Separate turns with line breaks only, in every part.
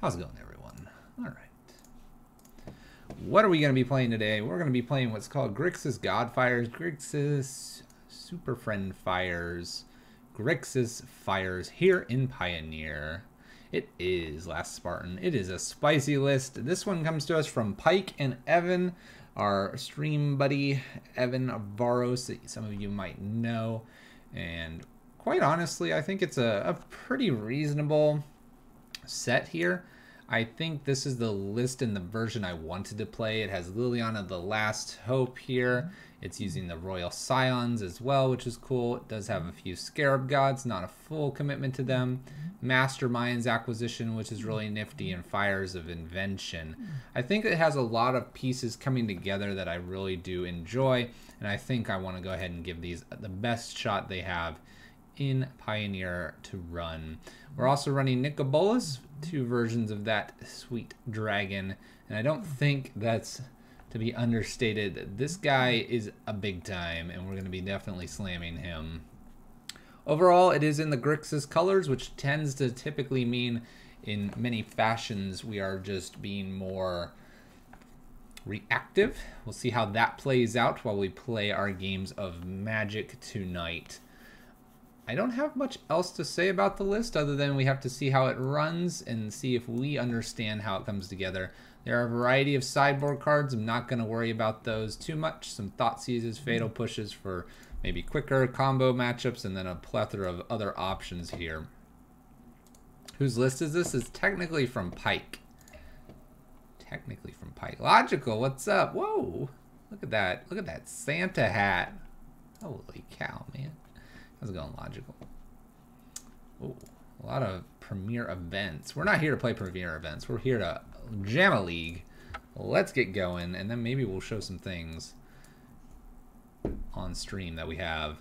How's it going, everyone? All right. What are we going to be playing today? We're going to be playing what's called Grixis Godfires, Grixis Super Friend Fires, Grixis Fires here in Pioneer. It is Last Spartan. It is a spicy list. This one comes to us from Pike and Evan, our stream buddy, Evan Varos, that some of you might know. And quite honestly, I think it's a pretty reasonable set here. I think this is the list in the version I wanted to play. It has Liliana the Last Hope here. It's using the Royal Scions as well, which is cool. It does have a few Scarab gods, not a full commitment to them. Masterminds Acquisition, which is really nifty, and Fires of Invention. I think it has a lot of pieces coming together that I really do enjoy, and I think I want to go ahead and give these the best shot they have in Pioneer to run. We're also running Nicol, Bolas, 2 versions of that sweet dragon, and I don't think that's to be understated. This guy is a big time, and we're going to be definitely slamming him. Overall, it is in the Grixis colors, which tends to typically mean in many fashions we are just being more reactive. We'll see how that plays out while we play our games of Magic tonight. I don't have much else to say about the list other than we have to see how it runs and see if we understand how it comes together. There are a variety of sideboard cards. I'm not going to worry about those too much. Some Thoughtseizes, Fatal Pushes for maybe quicker combo matchups, and then a plethora of other options here. Whose list is this? It's technically from Pike. Technically from Pike. Logical, what's up? Whoa! Look at that. Look at that Santa hat. Holy cow, man. How's it going, Logical? Oh, a lot of Premier events. We're not here to play Premier events. We're here to jam a league. Let's get going, and then maybe we'll show some things on stream that we have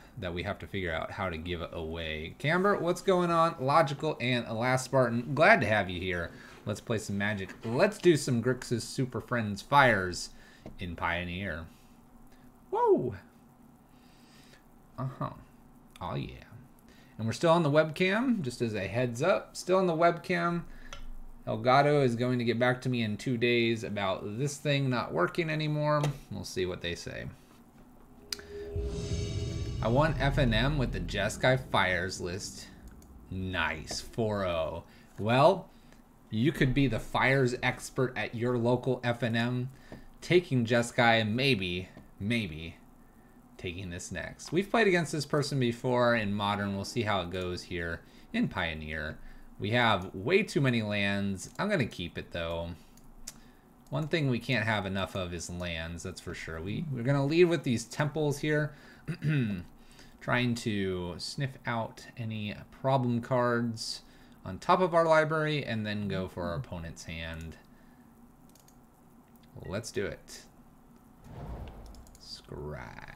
to figure out how to give away. Camber, what's going on? Logical and Last Spartan. Glad to have you here. Let's play some Magic. Let's do some Grixis Super Friends Fires in Pioneer. Whoa! Uh-huh. Oh yeah. And we're still on the webcam, just as a heads up. Still on the webcam. Elgato is going to get back to me in 2 days about this thing not working anymore. We'll see what they say. I won FNM with the Jeskai Fires list. Nice. 4-0. Well, you could be the Fires expert at your local FNM, taking Jeskai and maybe taking this next. We've played against this person before in Modern. We'll see how it goes here in Pioneer. We have way too many lands. I'm going to keep it, though. One thing we can't have enough of is lands, that's for sure. We're going to lead with these temples here. Trying to sniff out any problem cards on top of our library and then go for our opponent's hand. Let's do it. Scry.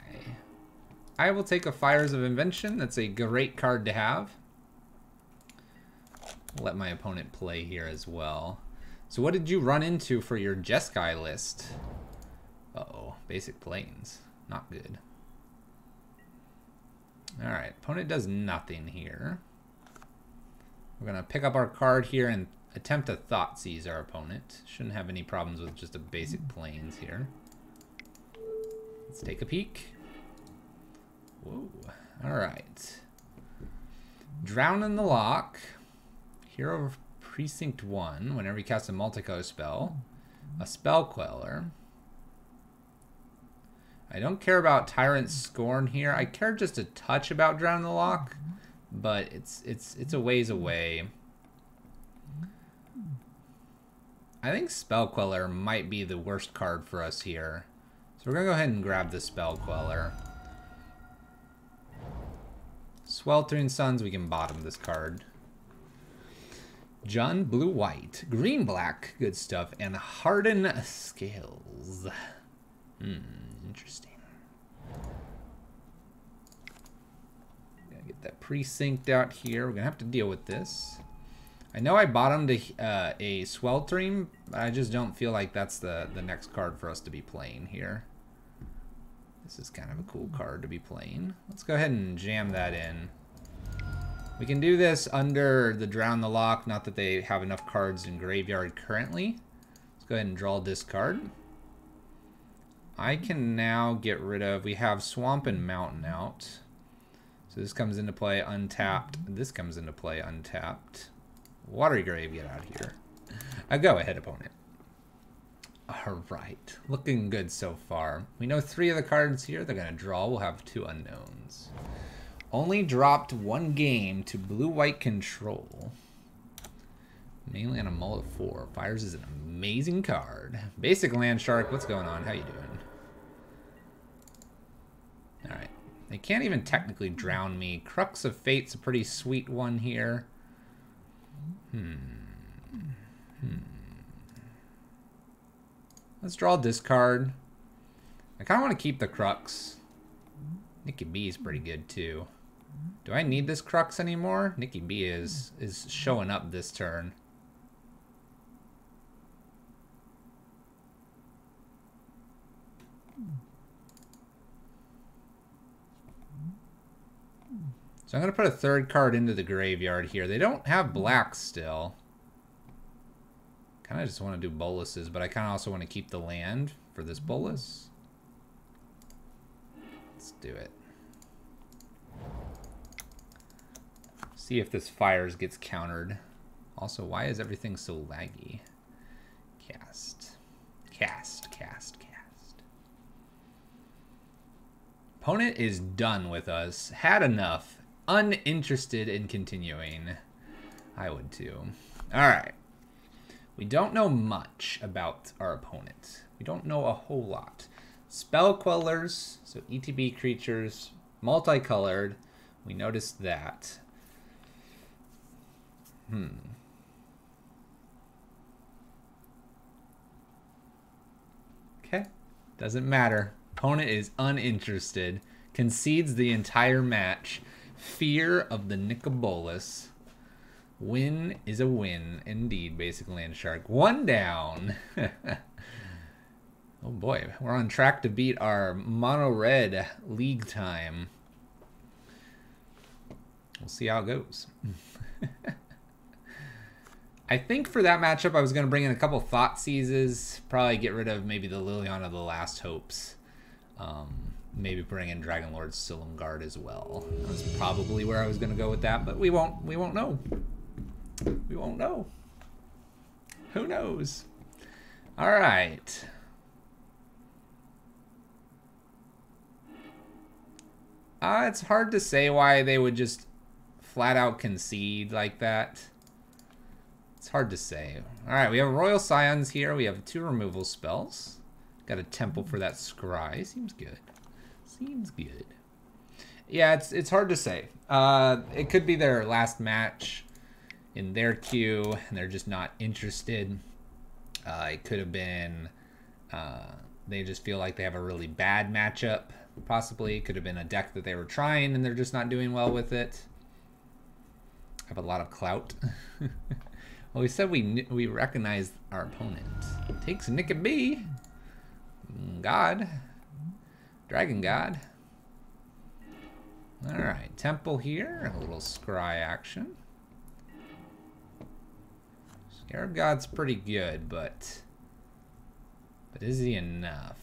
I will take a Fires of Invention. That's a great card to have. Let my opponent play here as well. So what did you run into for your Jeskai list? Uh-oh, basic planes. Not good. Alright, opponent does nothing here. We're going to pick up our card here and attempt to Thoughtseize our opponent. Shouldn't have any problems with just a basic planes here. Let's take a peek. Whoa. Alright. Drown in the Lock. Hero of Precinct 1. Whenever you cast a multicolor spell. A Spell Queller. I don't care about Tyrant Scorn here. I care just a touch about Drown in the Lock. But it's a ways away. I think Spell Queller might be the worst card for us here. So we're going to go ahead and grab the Spell Queller. Sweltering Suns, we can bottom this card. John Blue-White. Green-Black, good stuff. And Harden Scales. Interesting. Gotta get that precinct out here. We're going to have to deal with this. I know I bottomed a Sweltering, but I just don't feel like that's the next card for us to be playing here. This is kind of a cool card to be playing. Let's go ahead and jam that in. We can do this under the Drown the Lock, not that they have enough cards in graveyard currently. Let's go ahead and draw this card. I can now get rid of, we have Swamp and Mountain out. So this comes into play untapped. This comes into play untapped. Watery Grave, get out of here. Go ahead, opponent. Alright, looking good so far. We know 3 of the cards here they're going to draw. We'll have 2 unknowns. Only dropped 1 game to blue-white control. Mainly on a mull of 4. Fires is an amazing card. Basic Land Shark, what's going on? How you doing? Alright. They can't even technically drown me. Crux of Fate's a pretty sweet one here. Let's draw this card. I kind of want to keep the Crux. Nikki B is pretty good too. Do I need this Crux anymore? Nikki B is showing up this turn. So I'm going to put a 3rd card into the graveyard here. They don't have black still. Kind of just want to do Boluses, but I kind of also want to keep the land for this Bolas. Let's do it. See if this fires gets countered. Also, why is everything so laggy? Cast. Opponent is done with us. Had enough. Uninterested in continuing. I would too. Alright. We don't know much about our opponent. We don't know a whole lot. Spell Quellers, so ETB creatures, multicolored. We noticed that. Okay. Doesn't matter. Opponent is uninterested. Concedes the entire match. Fear of the Nicol Bolas. Win is a win, indeed, Basic Land Shark. 1 down. Oh boy, we're on track to beat our mono-red league time. We'll see how it goes. I think for that matchup, I was going to bring in a couple Thoughtseizes. Probably get rid of maybe the Liliana of the Last Hopes. Maybe bring in Dragonlord's Silumgard as well. That's probably where I was going to go with that, but we won't know. We won't know. Who knows? All right. It's hard to say why they would just flat out concede like that. It's hard to say. All right, we have Royal Scions here. We have 2 removal spells. Got a temple for that scry. Seems good. Seems good. Yeah, it's hard to say. It could be their last match in their queue, and they're just not interested. It could have been they just feel like they have a really bad matchup. Possibly. It could have been a deck that they were trying, and they're just not doing well with it. Have a lot of clout. Well, we said we recognized our opponent. Takes Nicol B. God. Dragon God. Alright, temple here. A little scry action. Scarab God's pretty good, but is he enough?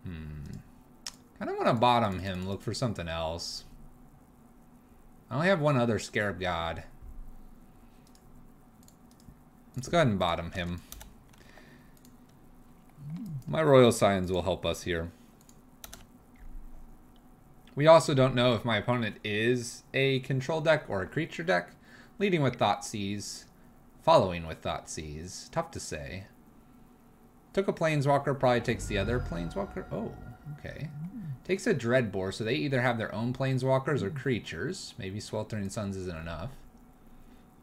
Kind of want to bottom him, look for something else. I only have 1 other Scarab God. Let's go ahead and bottom him. My Royal Scions will help us here. We also don't know if my opponent is a control deck or a creature deck. Leading with Thoughtseize, following with Thoughtseize. Tough to say. Took a Planeswalker, probably takes the other Planeswalker. Oh, okay. Takes a Dreadbore, so they either have their own Planeswalkers or creatures. Maybe Sweltering Suns isn't enough.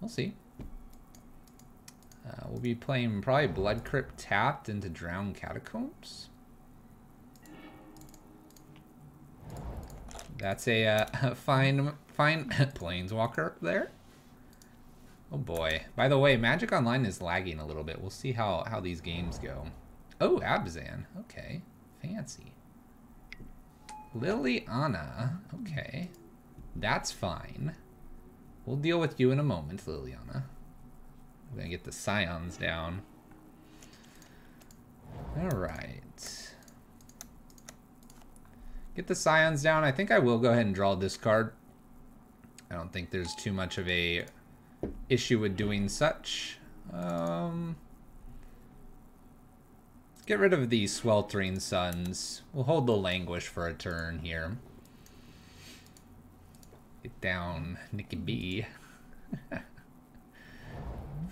We'll see. We'll be playing probably Blood Crypt tapped into Drowned Catacombs. That's a fine Planeswalker there. Oh boy. By the way, Magic Online is lagging a little bit. We'll see how these games go. Oh, Abzan. Okay. Fancy. Liliana. Okay. That's fine. We'll deal with you in a moment, Liliana. We're gonna get the Scions down. Alright. Get the Scions down. I think I will go ahead and draw this card. I don't think there's too much of a issue with doing such. Get rid of the Sweltering Suns. We'll hold the Languish for a turn here. Get down, Nicky B.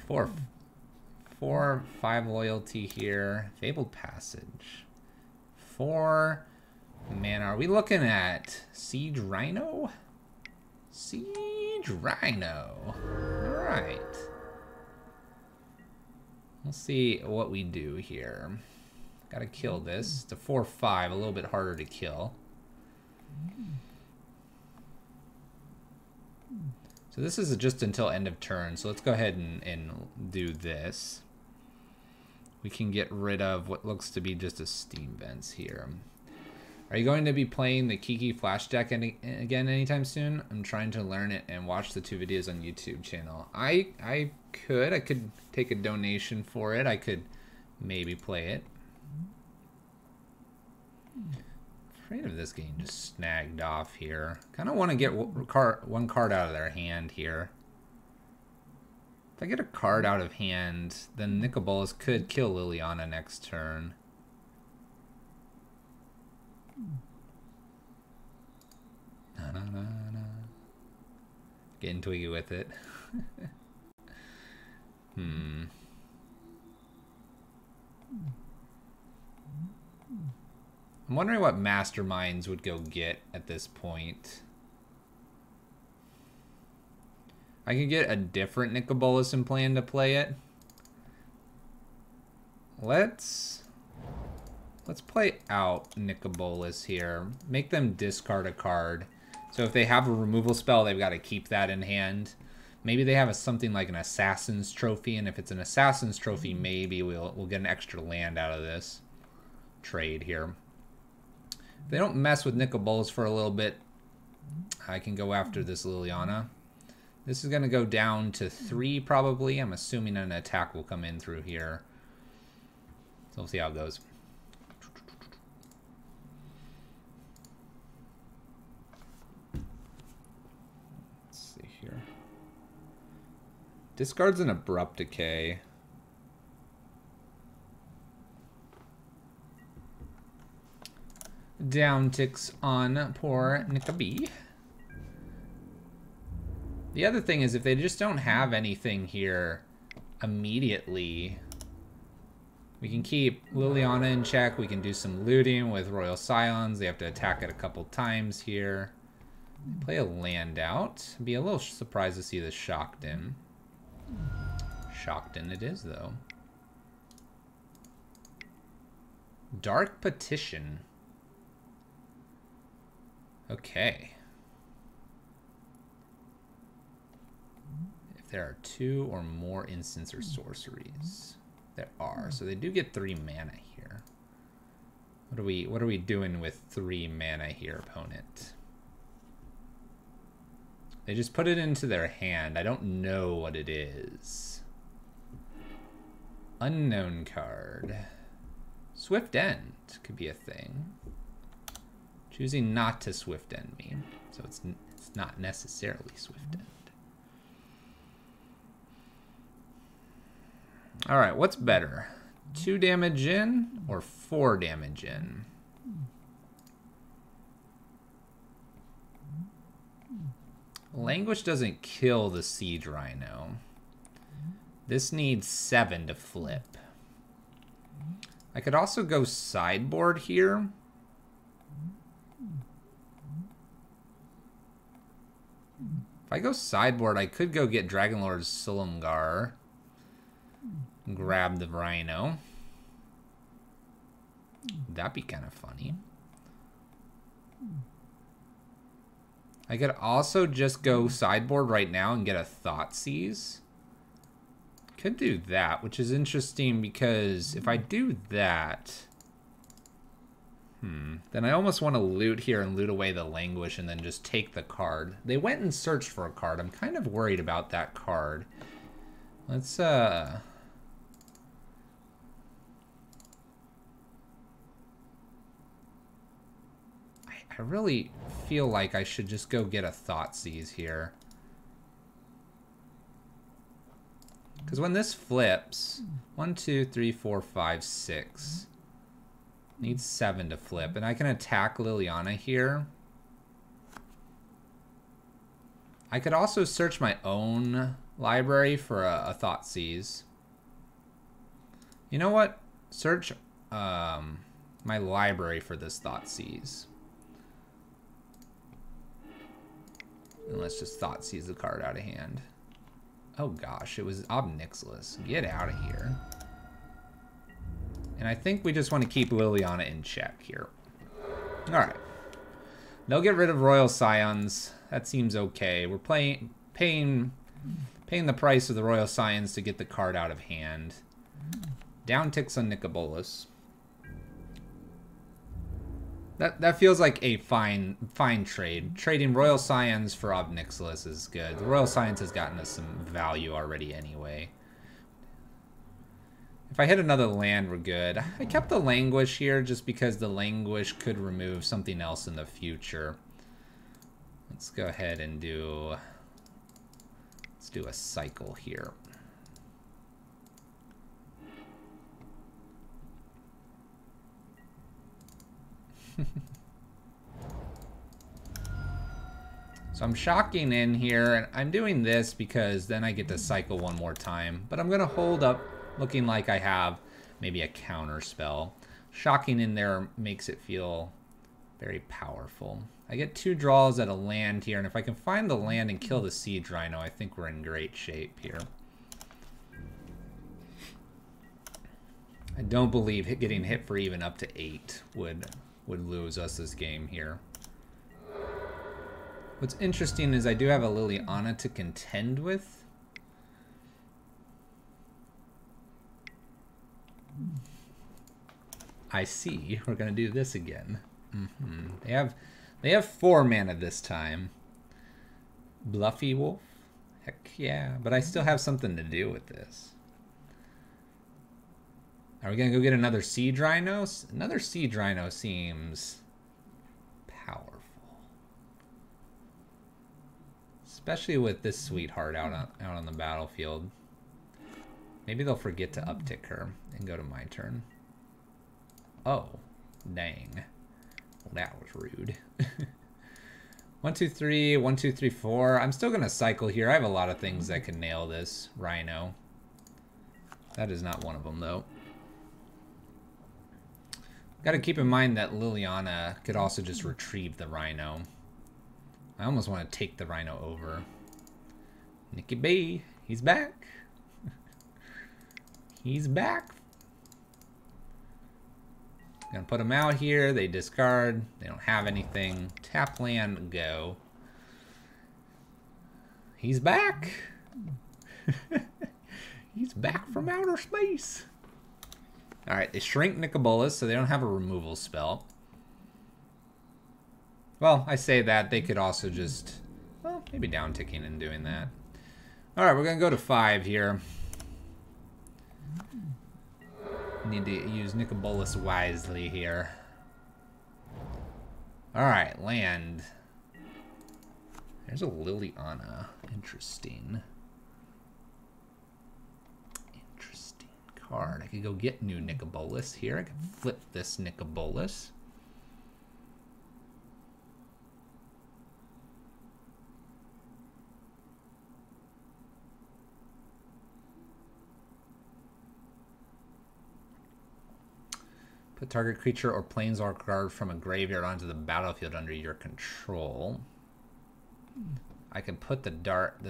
4/5 loyalty here. Fabled Passage. 4 mana. Are we looking at Siege Rhino? Siege Rhino. Alright. We'll see what we do here. Gotta kill this. It's a 4/5, a little bit harder to kill. So this is just until end of turn, so let's go ahead and do this. We can get rid of what looks to be just a Steam Vents here. Are you going to be playing the Kiki Flash deck again anytime soon? I'm trying to learn it and watch the 2 videos on YouTube channel. I could take a donation for it. I could maybe play it. Afraid of this getting just snagged off here. Kind of want to get one card out of their hand here. If I get a card out of hand, then Nicol could kill Liliana next turn. Getting twiggy with it. I'm wondering what Masterminds would go get at this point. I could get a different Nicol and plan to play it. Let's play out Nicol here. Make them discard a card. So if they have a removal spell, they've got to keep that in hand. Maybe they have something like an Assassin's Trophy, and if it's an Assassin's Trophy, maybe we'll get an extra land out of this trade here. If they don't mess with Nicol for a little bit, I can go after this Liliana. This is going to go down to 3 probably. I'm assuming an attack will come in through here. So we'll see how it goes. Let's see here. Discards an Abrupt Decay. Down ticks on poor Nicol B. The other thing is if they just don't have anything here immediately, we can keep Liliana in check. We can do some looting with Royal Scions. They have to attack it a couple times here. Play a land out. Be a little surprised to see this Shocked in. Shocked in it is, though. Dark Petition. Okay. If there are 2 or more instants or sorceries, there are. So they do get 3 mana here. What are we doing with 3 mana here, opponent? They just put it into their hand. I don't know what it is. Unknown card. Swift End could be a thing. Choosing not to Swift End me. So it's not necessarily Swift End. Alright, what's better? 2 damage in or 4 damage in? Languish doesn't kill the Siege Rhino. This needs 7 to flip. I could also go sideboard here. If I go sideboard, I could go get Dragonlord's Silumgar. Grab the Rhino. That'd be kind of funny. I could also just go sideboard right now and get a Thoughtseize. Could do that, which is interesting because if I do that... Then I almost want to loot here and loot away the Languish and then just take the card. They went and searched for a card. I'm kind of worried about that card. Let's, I really feel like I should just go get a Thoughtseize here. Because when this flips, 1, 2, 3, 4, 5, 6. Needs 7 to flip. And I can attack Liliana here. I could also search my own library for a Thoughtseize. You know what? Search my library for this Thoughtseize. And let's just Thoughtseize the card out of hand. Oh gosh, it was Ob Nixilis. Get out of here. And I think we just want to keep Liliana in check here. Alright. They'll get rid of Royal Scions. That seems okay. We're paying the price of the Royal Scions to get the card out of hand. Down ticks on Nicol. That feels like a fine trade. Trading Royal Scions for Ob Nixilis is good. The Royal Scions has gotten us some value already anyway. If I hit another land, we're good. I kept the Languish here just because the Languish could remove something else in the future. Let's go ahead and do... Let's do a cycle here. So I'm shocking in here, and I'm doing this because then I get to cycle one more time. But I'm going to hold up looking like I have maybe a counter spell. Shocking in there makes it feel very powerful. I get 2 draws at a land here, and if I can find the land and kill the Siege Rhino, I think we're in great shape here. I don't believe getting hit for even up to 8 would lose us this game here. What's interesting is I do have a Liliana to contend with. I see. We're gonna do this again. They have 4 mana this time. Bluffy Wolf? Heck yeah. But I still have something to do with this. Are we gonna go get another Siege Rhino? Another Siege Rhino seems powerful. Especially with this sweetheart out on the battlefield. Maybe they'll forget to uptick her and go to my turn. Oh, dang. Well, that was rude. 1, 2, 3, 1, 2, 3, 4. I'm still gonna cycle here. I have a lot of things that can nail this Rhino. That is not one of them, though. Got to keep in mind that Liliana could also just retrieve the Rhino. I almost want to take the Rhino over. Nicky B, he's back. He's back. Gonna put him out here. They discard. They don't have anything. Tap land, go. He's back. He's back from outer space. Alright, they shrink Nicol, so they don't have a removal spell. Well, I say that. They could also just, well, maybe down-ticking and doing that. Alright, we're going to go to 5 here. Need to use Nicol wisely here. Alright, land. There's a Liliana. Interesting. Card. I could go get new Nicol here. I could flip this Nicol. Put target creature or planeswalker card from a graveyard onto the battlefield under your control. I could put the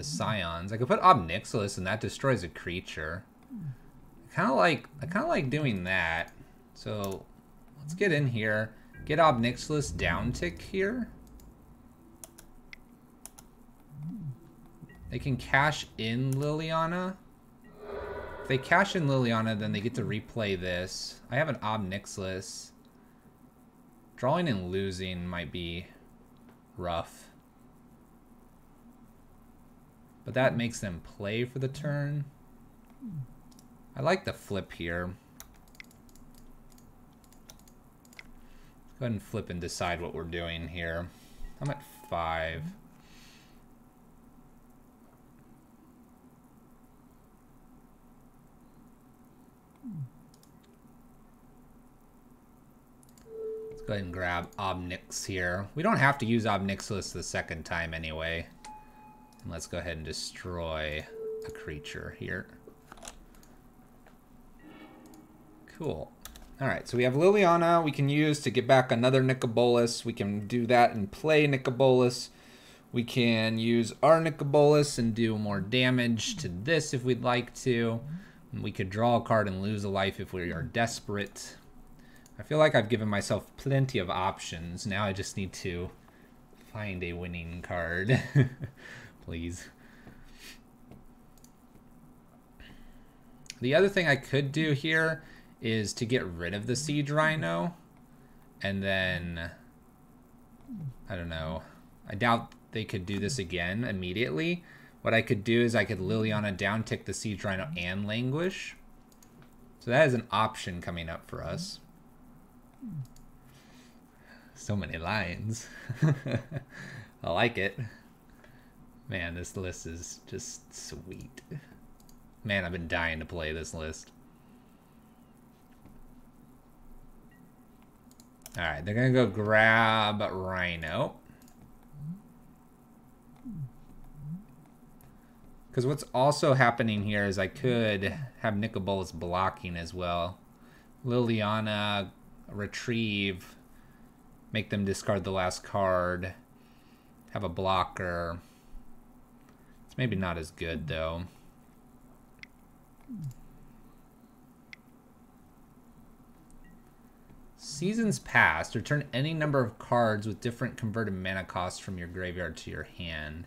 Scions. I could put Ob Nixilis and that destroys a creature. I kind of like doing that. So let's get in here. Get Ob Nixilis down tick here. They can cash in Liliana. If they cash in Liliana, then they get to replay this. I have an Ob Nixilis. Drawing and losing might be rough. But that makes them play for the turn. I like the flip here. Go ahead and flip and decide what we're doing here. I'm at 5. Let's go ahead and grab Obnix here. We don't have to use Obnixilus the second time anyway. And let's go ahead and destroy a creature here. Cool. Alright, so we have Liliana we can use to get back another Bolas. We can do that and play Bolas. We can use our Bolas and do more damage to this if we'd like to. We could draw a card and lose a life if we are desperate. I feel like I've given myself plenty of options. Now I just need to find a winning card. Please. The other thing I could do here is to get rid of the Siege Rhino. And then, I don't know. I doubt they could do this again immediately. What I could do is I could Liliana downtick the Siege Rhino and Languish. So that is an option coming up for us. So many lines. I like it. Man, this list is just sweet. Man, I've been dying to play this list. Alright, they're going to go grab Rhino. Because what's also happening here is I could have Nicol blocking as well. Liliana, retrieve, make them discard the last card, have a blocker. It's maybe not as good though. Seasons Past. Return any number of cards with different converted mana costs from your graveyard to your hand.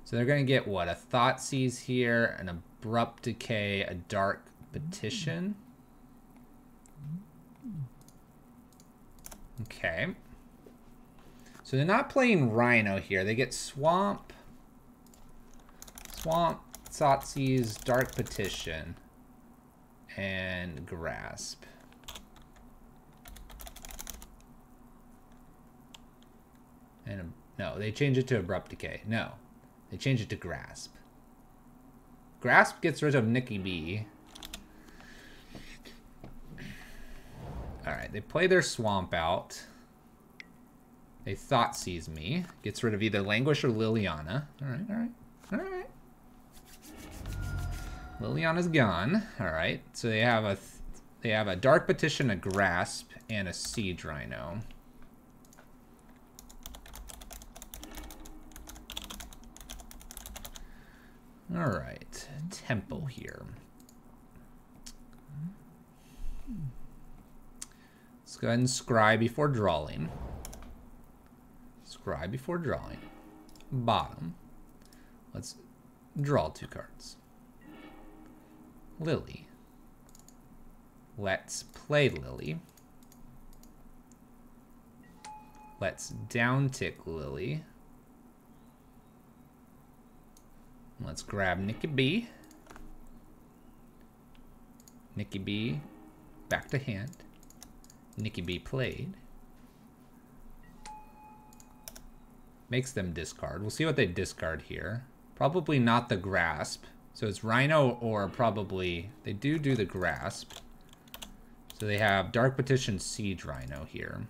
So they're going to get, what, a Thoughtseize here, an Abrupt Decay, a Dark Petition. Okay. So they're not playing Rhino here. They get Swamp, Thoughtseize, Dark Petition, and Grasp. And no, they change it to Abrupt Decay. No, they change it to Grasp. Grasp gets rid of Nikki B. Alright, they play their Swamp out. They Thoughtseize me. Gets rid of either Languish or Liliana. Alright. Liliana's gone. Alright, so they have a Dark Petition, a Grasp, and a Siege Rhino. Alright, Tempo here. Let's go ahead and scry before drawing. Scry before drawing. Bottom. Let's draw 2 cards. Lily. Let's play Lily. Let's downtick Lily. Let's grab Nikki B. Nikki B back to hand. Nikki B played. Makes them discard. We'll see what they discard here. Probably not the Grasp. So it's Rhino or probably... They do the Grasp. So they have Dark Petition, Siege Rhino here.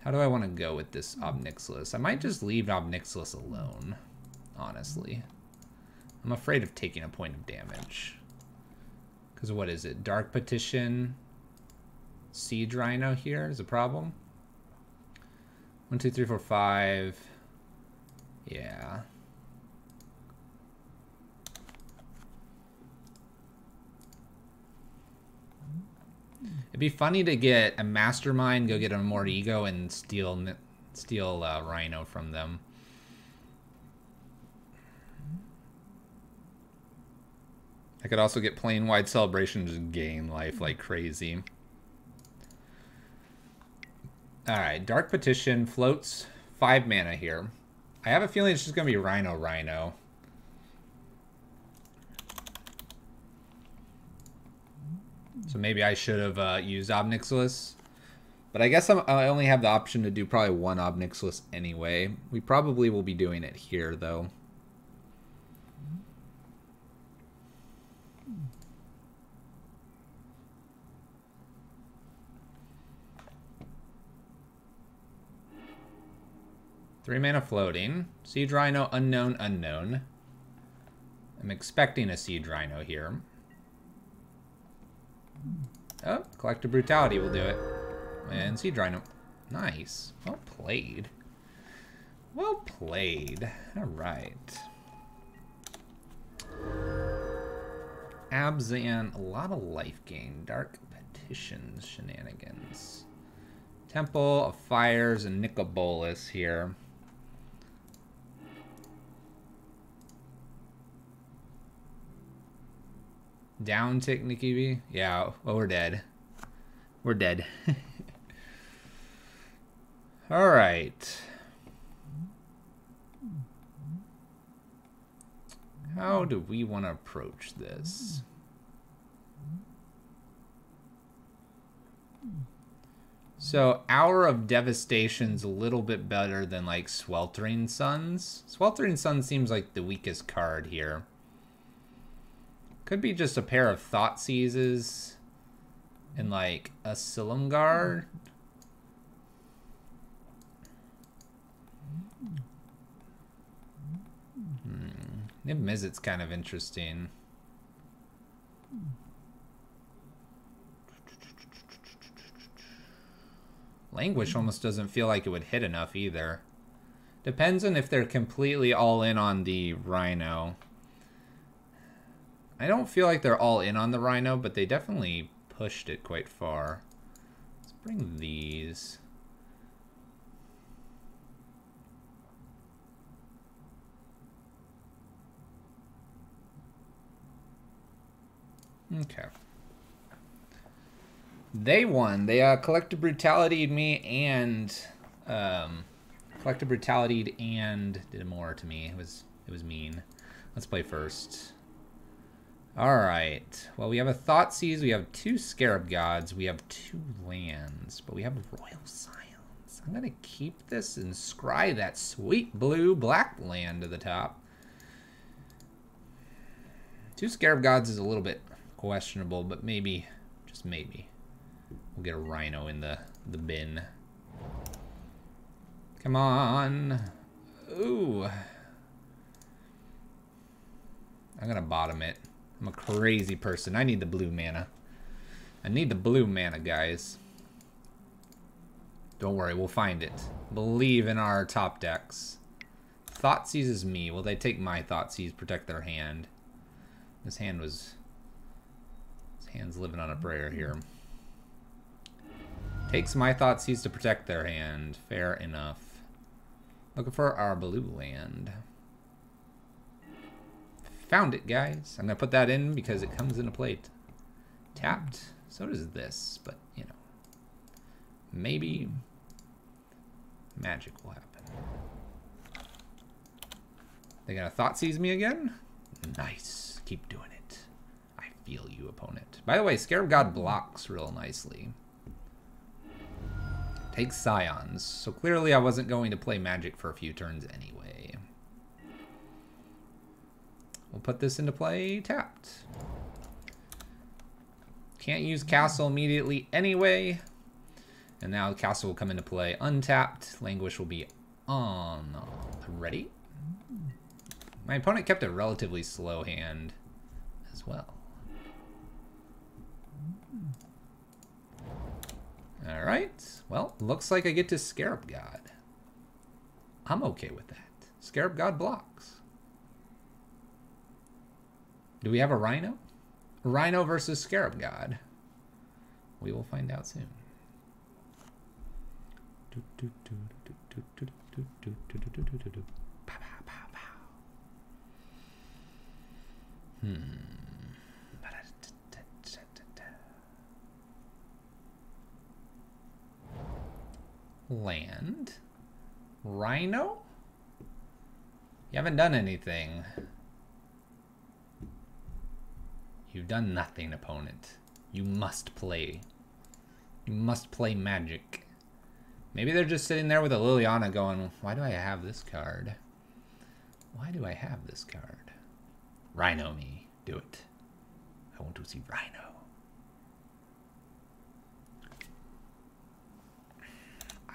How do I want to go with this Obnixilus? I might just leave Obnixilus alone, honestly. I'm afraid of taking a point of damage. Because what is it? Dark Petition, Siege Rhino here is a problem. 1, 2, 3, 4, 5. Yeah. It'd be funny to get a Mastermind, go get a more ego, and steal Rhino from them. I could also get Plane-Wide Celebration and just gain life like crazy. Alright, Dark Petition floats 5 mana here. I have a feeling it's just going to be Rhino. So maybe I should have used Obnixilis. But I guess I only have the option to do probably one Obnixilis anyway. We probably will be doing it here, though. Three mana floating. Siege Rhino, unknown. I'm expecting a Siege Rhino here. Oh, Collective Brutality will do it. And Siege Rhino. Nice. Well played. Well played. Alright. Abzan, a lot of life gain. Dark Petitions shenanigans. Temple of Fires and Nicol Bolas here. Down tick, Nikki V? Yeah, well, we're dead. We're dead. Alright. How do we want to approach this? So, Hour of Devastation's a little bit better than, like, Sweltering Suns. Sweltering Suns seems like the weakest card here. Could be just a pair of Thought Seizes and like a Silumgar. Niv Mizzet's kind of interesting. Languish almost doesn't feel like it would hit enough either. Depends on if they're completely all in on the Rhino. I don't feel like they're all in on the Rhino, but they definitely pushed it quite far. Let's bring these. Okay. They won. They Collective Brutality'd me and Collective Brutality'd and did more to me. It was mean. Let's play first. Alright, well we have a Thoughtseize, we have 2 Scarab Gods, we have 2 lands, but we have Royal Scions. I'm going to keep this and scry that sweet blue black land to the top. 2 Scarab Gods is a little bit questionable, but maybe, just maybe, we'll get a Rhino in the bin. Come on. Ooh. I'm going to bottom it. I'm a crazy person. I need the blue mana. I need the blue mana, guys. Don't worry, we'll find it. Believe in our top decks. Thoughtseize is me. Will they take my Thoughtseize, protect their hand? This hand's living on a prayer here. Takes my Thoughtseize to protect their hand. Fair enough. Looking for our blue land. Found it, guys. I'm going to put that in because it comes into play tapped. So does this, but, you know. Maybe magic will happen. They going to Thoughtseize me again? Nice. Keep doing it. I feel you, opponent. By the way, Scarab God blocks real nicely. Takes Scions. So clearly I wasn't going to play magic for a few turns anyway. We'll put this into play tapped. Can't use Castle immediately anyway. And now the Castle will come into play untapped. Languish will be on. Ready? My opponent kept a relatively slow hand as well. Alright. Well, looks like I get to Scarab God. I'm okay with that. Scarab God blocks. Do we have a Rhino? Rhino versus Scarab God. We will find out soon. Land. Rhino? You haven't done anything. You've done nothing, opponent. You must play. You must play magic. Maybe they're just sitting there with a Liliana going, why do I have this card? Why do I have this card? Rhino me. Do it. I want to see Rhino.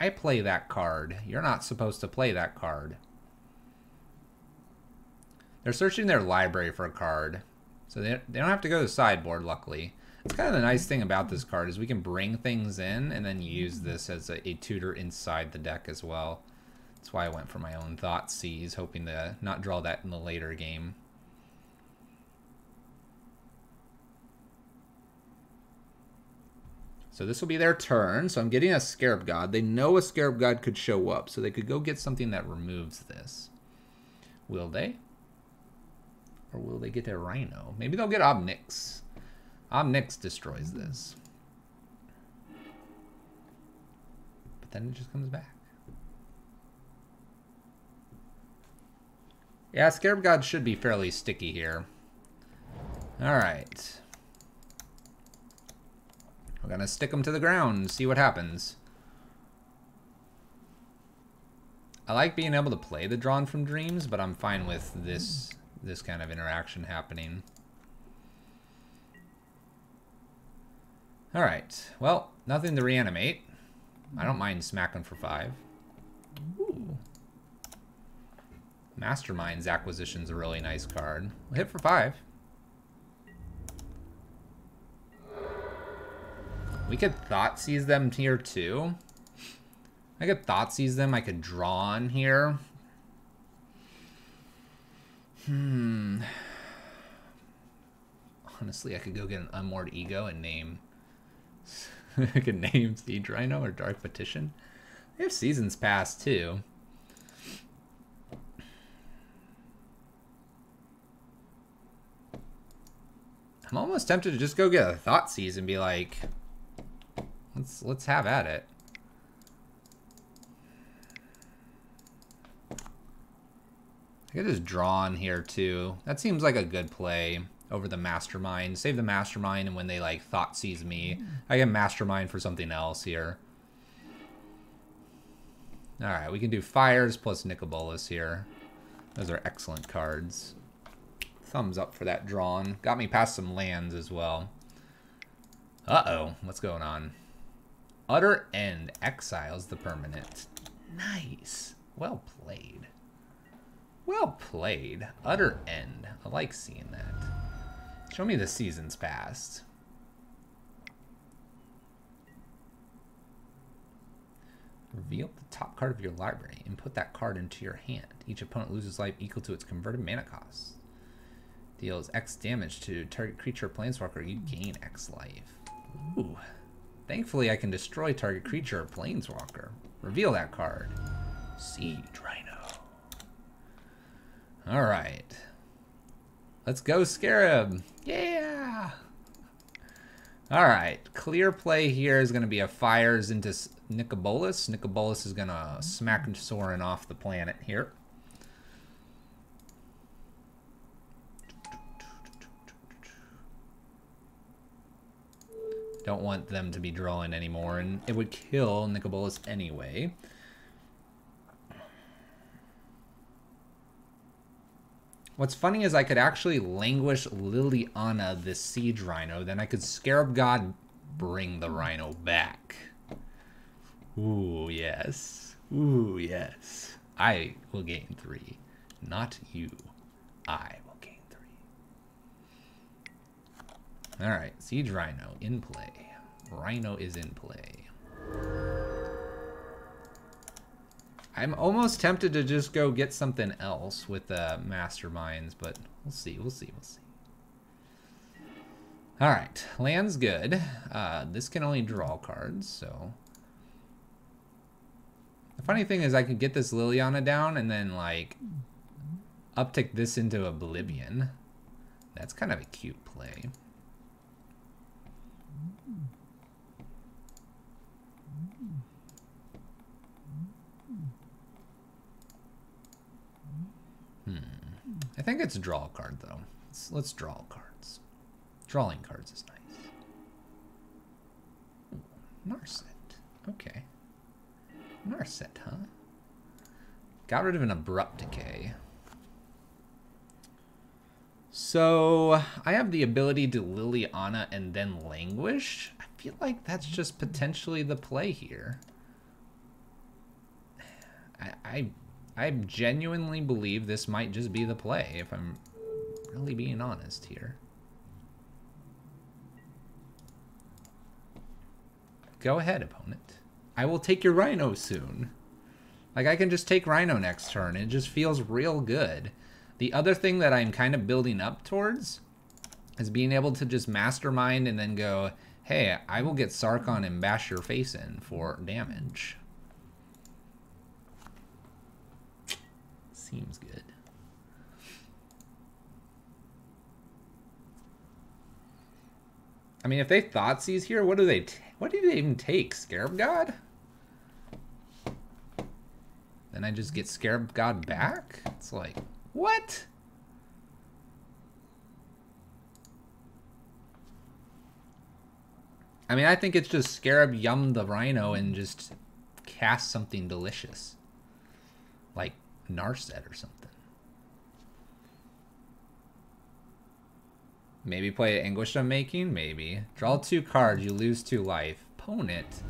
I play that card. You're not supposed to play that card. They're searching their library for a card. So they don't have to go to the sideboard, luckily. It's kind of the nice thing about this card is we can bring things in and then use this as a tutor inside the deck as well. That's why I went for my own Thoughtseize, hoping to not draw that in the later game. So this will be their turn. So I'm getting a Scarab God. They know a Scarab God could show up, so they could go get something that removes this. Will they? Or will they get a Rhino? Maybe they'll get Obnix. Obnix destroys this. But then it just comes back. Yeah, Scarab God should be fairly sticky here. Alright. We're gonna stick them to the ground and see what happens. I like being able to play the Drawn from Dreams, but I'm fine with this kind of interaction happening. Alright, well, nothing to reanimate. I don't mind smacking for 5. Ooh. Mastermind's Acquisition's a really nice card. We'll hit for 5. We could Thoughtseize them here too. I could Thoughtseize them. I could draw on here. Honestly, I could go get an Unmoored Ego and name... I could name Siege Rhino or Dark Petition. They have Seasons Past too. I'm almost tempted to just go get a Thoughtseize and be like... Let's have at it. I could just draw on here too. That seems like a good play over the Mastermind. Save the Mastermind, and when they like Thoughtseize me, I get Mastermind for something else here. Alright, we can do Fires plus Nicol Bolas here. Those are excellent cards. Thumbs up for that drawn. Got me past some lands as well. Uh-oh, what's going on? Utter End exiles the permanent. Nice. Well played. Well played. Utter End. I like seeing that. Show me the Seasons Past. Reveal the top card of your library and put that card into your hand. Each opponent loses life equal to its converted mana cost. Deals X damage to target creature or planeswalker. You gain X life. Ooh. Thankfully, I can destroy target creature or planeswalker. Reveal that card. Siege Rhino. Alright. Let's go, Scarab. Yeah! Alright. Clear play here is going to be a Fires into Nicol Bolas. Nicol Bolas is going to smack Sorin off the planet here. Don't want them to be drawing anymore, and it would kill Nicol Bolas anyway. What's funny is I could actually Languish Liliana the Siege Rhino, then I could Scarab God bring the Rhino back. Ooh, yes. Ooh, yes. I will gain 3. Not you. I will gain 3. Alright, Siege Rhino in play. Rhino is in play. I'm almost tempted to just go get something else with the Masterminds, but we'll see, we'll see, we'll see. Alright, land's good. This can only draw cards, so... The funny thing is I could get this Liliana down and then, like, uptick this into Oblivion. That's kind of a cute play. I think it's a draw card, though. Let's draw cards. Drawing cards is nice. Ooh, Narset. Okay. Narset, huh? Got rid of an Abrupt Decay. So, I have the ability to Liliana and then Languish. I feel like that's just potentially the play here. I genuinely believe this might just be the play, if I'm really being honest here. Go ahead, opponent. I will take your Rhino soon. Like, I can just take Rhino next turn. It just feels real good. The other thing that I'm kind of building up towards is being able to just Mastermind and then go, hey, I will get Sarkon and bash your face in for damage. Seems good. I mean, if they Thoughtseize here, what do they even take? Scarab God? Then I just get Scarab God back? It's like, what? I mean, I think it's just Scarab Yum the Rhino and just cast something delicious. Like Narset or something. Maybe play Anguished Unmaking? Maybe. Draw 2 cards, you lose 2 life. Opponent,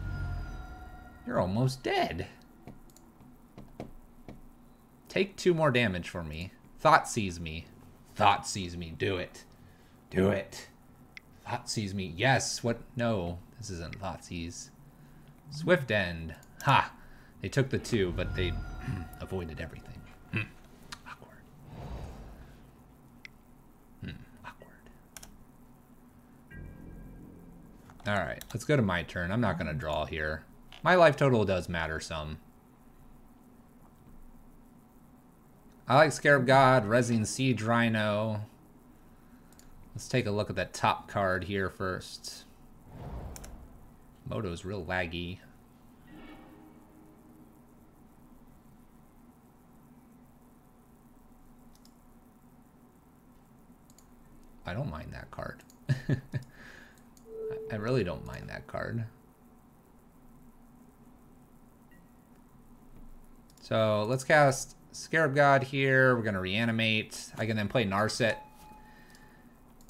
you're almost dead. Take 2 more damage for me. Thoughtseize me. Thoughtseize me. Do it. Do it. Thoughtseize me. Yes. What? No. This isn't Thoughtseize. Swift End. Ha! They took the 2, but they avoided everything. Awkward. Awkward. Alright. Let's go to my turn. I'm not going to draw here. My life total does matter some. I like Scarab God, Resin Siege Rhino. Let's take a look at that top card here first. Moto's real laggy. I don't mind that card. I really don't mind that card. So let's cast Scarab God here. We're going to reanimate. I can then play Narset.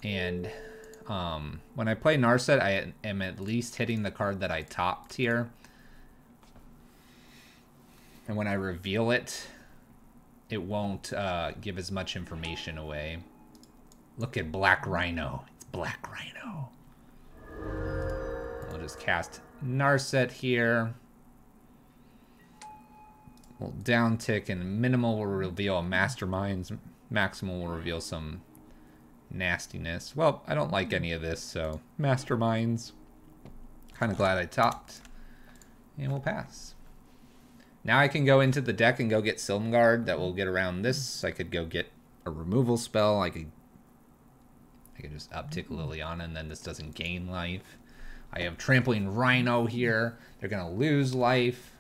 And when I play Narset, I am at least hitting the card that I topped here. And when I reveal it, it won't give as much information away. Look at Black Rhino. It's Black Rhino. I'll just cast Narset here. We'll down tick, and minimal will reveal a Masterminds. Maximal will reveal some nastiness. Well, I don't like any of this, so Masterminds. Kind of glad I topped. And we'll pass. Now I can go into the deck and go get Silmgard. That will get around this. I could go get a removal spell. I could just uptick Liliana, and then this doesn't gain life. I have Trampling Rhino here. They're going to lose life.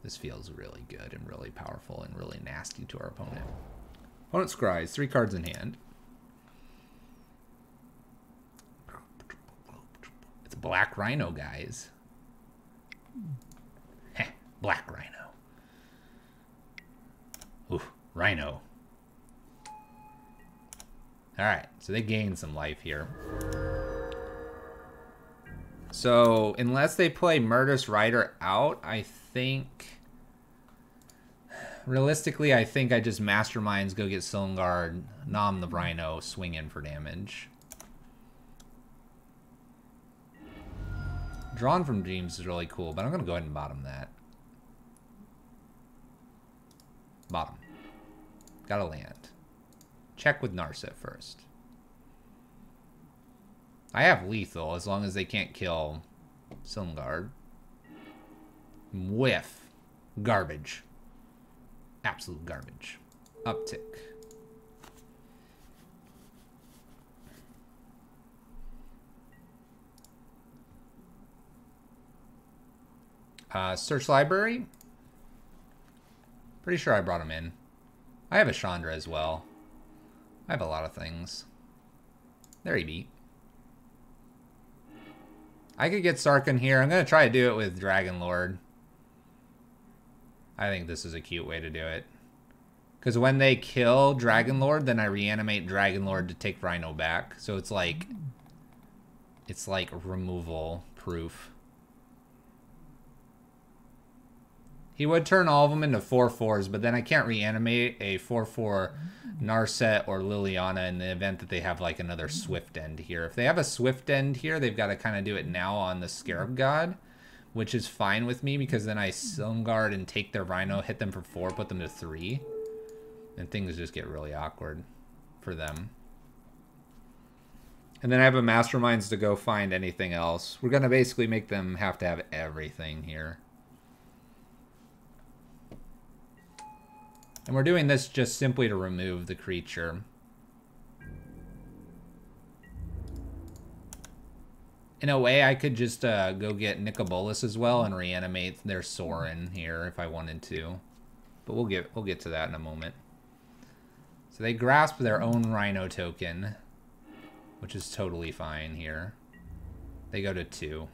This feels really good and really powerful and really nasty to our opponent. Opponent scries, 3 cards in hand. It's Black Rhino, guys. Heh, Black Rhino. Ooh, Rhino. Alright, so they gain some life here. So, unless they play Murderous Rider out, I think... Realistically, I think I just Masterminds, go get Silmgard, nom the Rhino, swing in for damage. Drawn from Dreams is really cool, but I'm going to go ahead and bottom that. Bottom. Gotta land. Check with Narset first. I have lethal as long as they can't kill Silmgard. Whiff. Garbage. Absolute garbage. Uptick. Search library. Pretty sure I brought him in. I have a Chandra as well. I have a lot of things. There he be. I could get Sarkhan here. I'm going to try to do it with Dragon Lord. I think this is a cute way to do it. Because when they kill Dragon Lord, then I reanimate Dragon Lord to take Rhino back. So it's like removal proof. He would turn all of them into 4/4s, but then I can't reanimate a 4/4 Narset or Liliana in the event that they have like another Swift End here. If they have a Swift End here, they've got to kind of do it now on the Scarab God, which is fine with me because then I Silmgard and take their Rhino, hit them for 4, put them to 3. And things just get really awkward for them. And then I have a Masterminds to go find anything else. We're going to basically make them have to have everything here. And we're doing this just simply to remove the creature. In a way, I could just go get Nicol as well and reanimate their Sorin here if I wanted to. But we'll get to that in a moment. So they grasp their own Rhino token, which is totally fine here. They go to 2.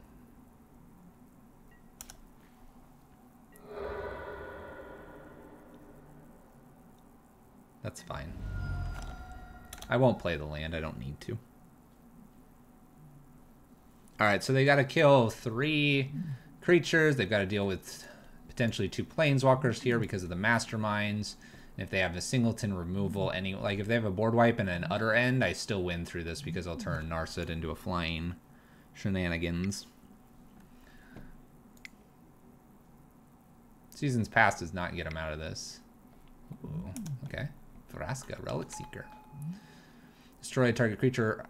That's fine. I won't play the land. I don't need to. Alright, so they got to kill 3 creatures. They've got to deal with potentially 2 planeswalkers here because of the Masterminds. And if they have a singleton removal, like if they have a board wipe and an utter end, I still win through this because I'll turn Narset into a flying shenanigans. Seasons Past does not get him out of this. Ooh, okay. Vraska, Relic Seeker. Destroy a target creature,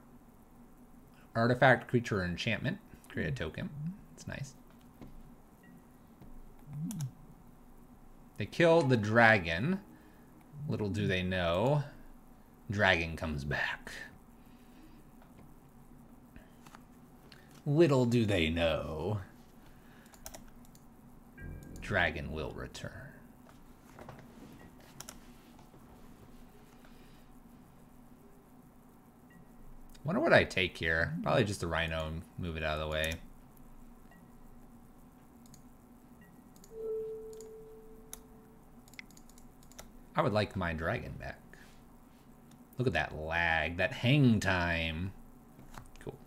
artifact, creature, or enchantment. Create a token. It's nice. They kill the dragon. Little do they know, dragon comes back. Little do they know, dragon will return. Wonder what I take here. Probably just the Rhino and move it out of the way. I would like my dragon back. Look at that lag, that hang time. Cool.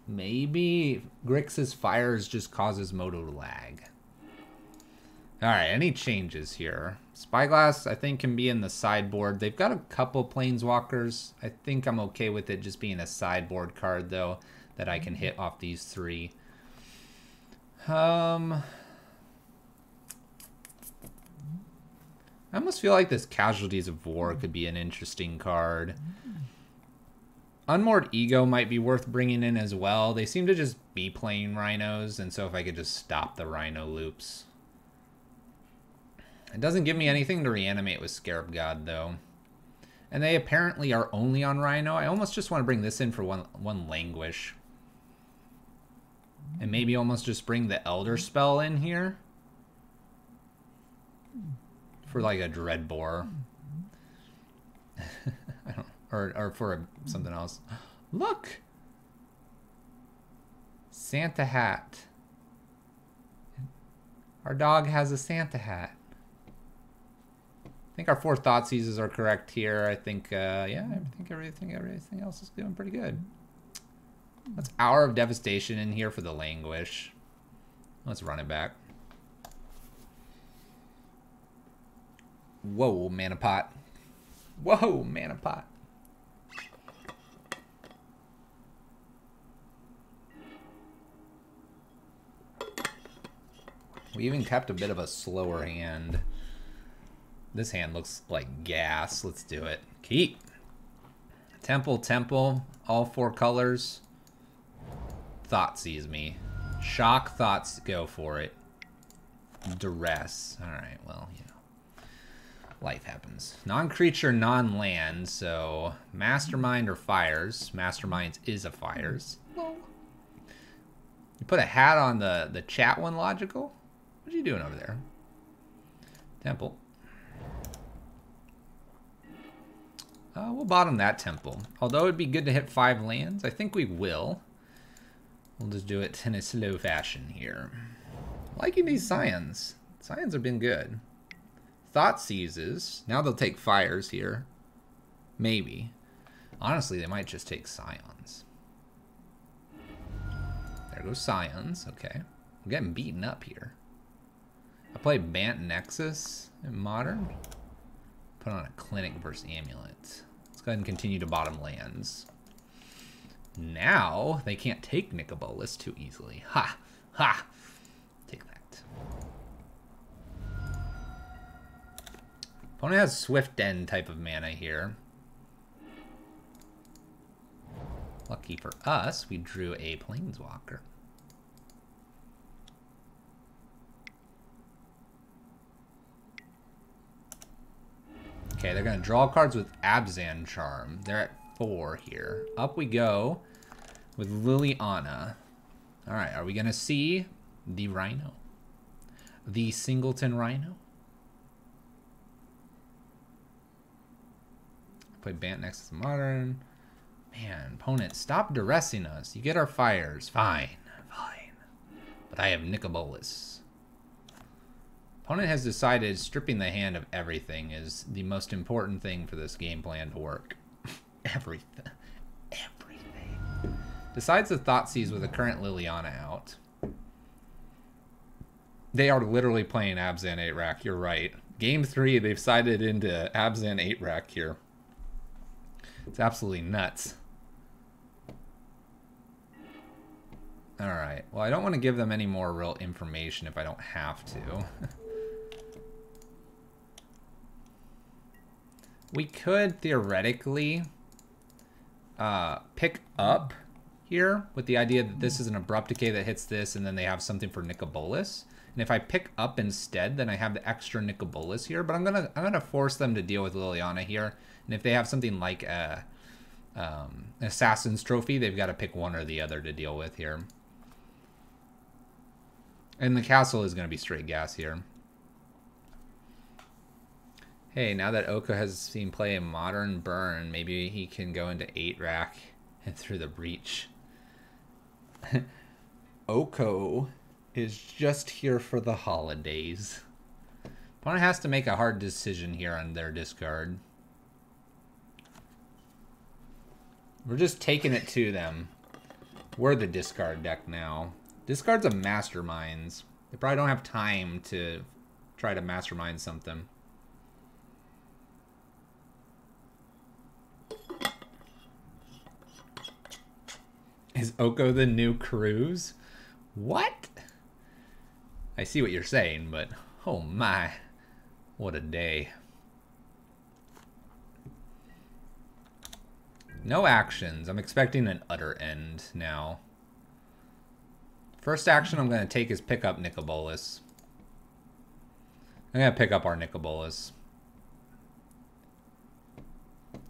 Maybe Grixis Fires just causes Moto to lag. Alright, any changes here? Spyglass, I think, can be in the sideboard. They've got a couple Planeswalkers. I think I'm okay with it just being a sideboard card, though, that I can hit off these 3. I almost feel like this Casualties of War could be an interesting card. Unmoored Ego might be worth bringing in as well. They seem to just be playing Rhinos, and so if I could just stop the Rhino loops. It doesn't give me anything to reanimate with Scarab God, though. And they apparently are only on Rhino. I almost just want to bring this in for one Languish. And maybe almost just bring the Elder Spell in here. For like a Dreadbore. I don't, or for something else. Look! Santa hat. Our dog has a Santa hat. I think our 4 Thoughtseizes are correct here. I think, yeah, I think everything else is doing pretty good. That's Hour of Devastation in here for the Languish. Let's run it back. Whoa, Mana Pot. Whoa, Mana Pot. We even kept a bit of a slower hand. This hand looks like gas. Let's do it. Keep. Temple, Temple. All 4 colors. Thoughtseize me. Shock, Thoughts, go for it. Duress. Alright, well, you know. Life happens. Non-creature, non-land, so Mastermind or Fires. Masterminds is a Fires. You put a hat on the chat one, Logical? What are you doing over there? Temple. We'll bottom that temple. Although it'd be good to hit 5 lands. I think we will. We'll just do it in a slow fashion here. Liking these Scions. Scions have been good. Thought Seizes. Now they'll take Fires here. Maybe. Honestly, they might just take Scions. There goes Scions. Okay. I'm getting beaten up here. I play Bant Nexus in Modern. Put on a Clinic versus Amulet. Let's go ahead and continue to bottom lands. Now, they can't take Nicol too easily. Ha! Ha! Take that. Opponent has Swift End type of mana here. Lucky for us, we drew a Planeswalker. Okay, they're going to draw cards with Abzan Charm. They're at 4 here. Up we go with Liliana. Alright, are we going to see the Rhino? The Singleton Rhino? Play Bant Nexus Modern. Man, opponent, stop duressing us. You get our fires. Fine, fine. But I have Nicol. Opponent has decided stripping the hand of everything is the most important thing for this game plan to work. Everything. Everything. Decides to Thoughtseize with a current Liliana out. They are literally playing Abzan 8 rack, you're right. Game 3, they've sided into Abzan 8 rack here. It's absolutely nuts. Alright, well I don't want to give them any more real information if I don't have to. We could theoretically pick up here with the idea that this is an Abrupt Decay that hits this and then they have something for Nicol. And if I pick up instead, then I have the extra Nicol here. But I'm gonna force them to deal with Liliana here. And if they have something like a Assassin's Trophy, they've got to pick one or the other to deal with here. And the castle is going to be straight gas here. Hey, now that Oko has seen play a Modern Burn, maybe he can go into 8 rack and through the breach. Oko is just here for the holidays. Opponent has to make a hard decision here on their discard. We're just taking it to them. We're the discard deck now. Discards of Masterminds. They probably don't have time to try to mastermind something. Is Oko the new Cruise? What? I see what you're saying, but oh my, what a day. No actions. I'm expecting an utter end now. First action I'm going to take is pick up Nicol. I'm going to pick up our Nicol.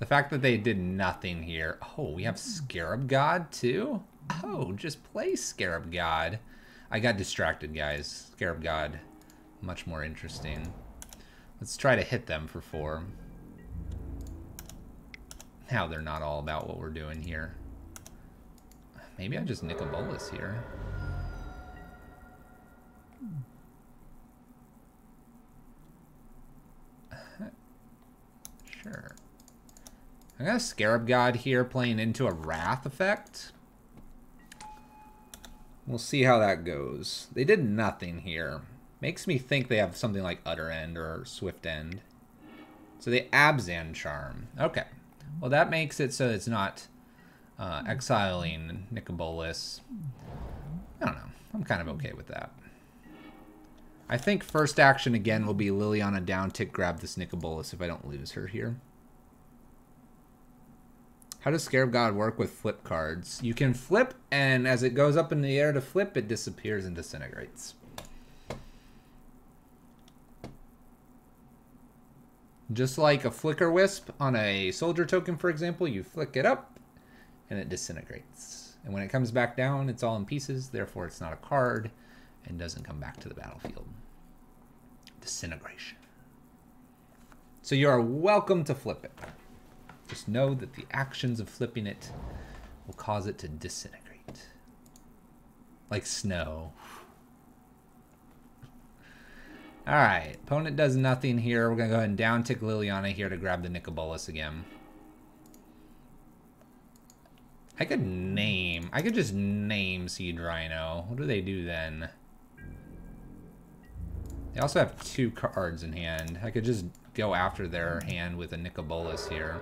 The fact that they did nothing here. Oh, we have Scarab God too? Oh, just play Scarab God. I got distracted, guys. Scarab God, much more interesting. Let's try to hit them for 4. Now they're not all about what we're doing here. Maybe I just Nicol here. Sure. I got a Scarab God here playing into a Wrath effect. We'll see how that goes. They did nothing here. Makes me think they have something like Utter End or Swift End. So they Abzan Charm. Okay. Well, that makes it so it's not exiling Nicol. I don't know. I'm kind of okay with that. I think first action again will be Liliana down tick grab this Nicol if I don't lose her here. How does Scarab God work with flip cards? You can flip, and as it goes up in the air to flip, it disappears and disintegrates. Just like a Flicker Wisp on a soldier token, for example, you flick it up, and it disintegrates. And when it comes back down, it's all in pieces. Therefore, it's not a card and doesn't come back to the battlefield. Disintegration. So you are welcome to flip it. Just know that the actions of flipping it will cause it to disintegrate. Like snow. Alright, opponent does nothing here. We're going to go ahead and down tick Liliana here to grab the Nicol Bolas again. I could just name Seed Rhino. What do they do then? They also have 2 cards in hand. I could just go after their hand with a Nicol Bolas here.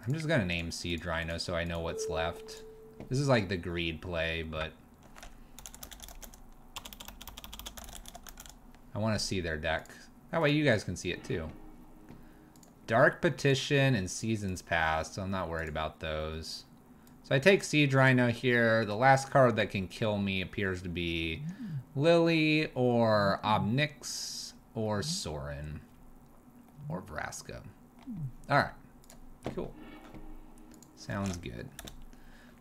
I'm just going to name Seed Rhino so I know what's left. This is like the greed play, but I want to see their deck. That way you guys can see it too. Dark Petition and Seasons Past, so I'm not worried about those. So I take Siege Rhino here. The last card that can kill me appears to be Lily or Obnix or Sorin or Vraska. Alright, cool. Sounds good.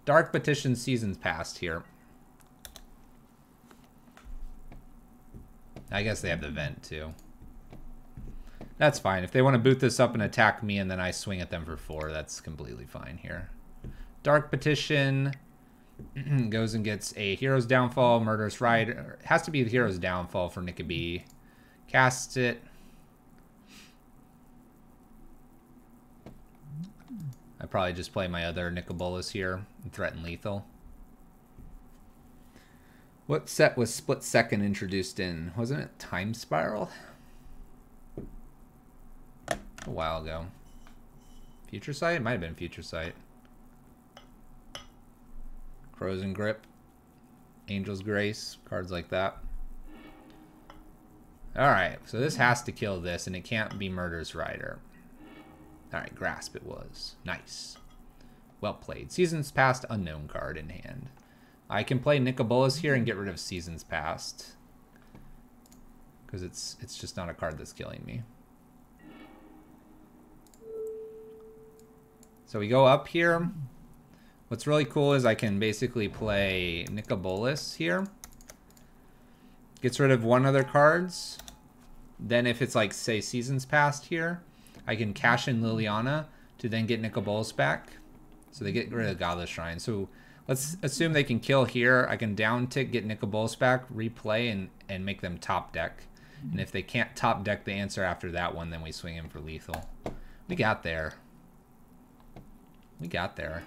Dark Petition, Seasons Past here. I guess they have the vent too. That's fine. If they want to boot this up and attack me and then I swing at them for 4, that's completely fine here. Dark Petition goes and gets a Hero's Downfall, Murderous Rider. It has to be the Hero's Downfall for Nicol B. Casts it. I probably just play my other Nicol Bolas here and threaten lethal. What set was Split Second introduced in? Wasn't it Time Spiral? A while ago. Future Sight? It might have been Future Sight. Crows and Grip. Angel's Grace. Cards like that. Alright, so this has to kill this, and it can't be Murderous Rider. Alright, Grasp it was. Nice. Well played. Seasons Past, unknown card in hand. I can play Nicol Bolas here and get rid of Seasons Past. Because it's just not a card that's killing me. So we go up here. What's really cool is I can basically play Nicol Bolas here. Gets rid of 1 other cards. Then if it's like, say, Seasons Past here, I can cash in Liliana to then get Nicol Bolas back. So they get rid of Godless Shrine. So let's assume they can kill here. I can down tick, get Nicol Bolas back, replay, and make them top deck. And if they can't top deck the answer after that one, then we swing in for lethal. We got there. We got there.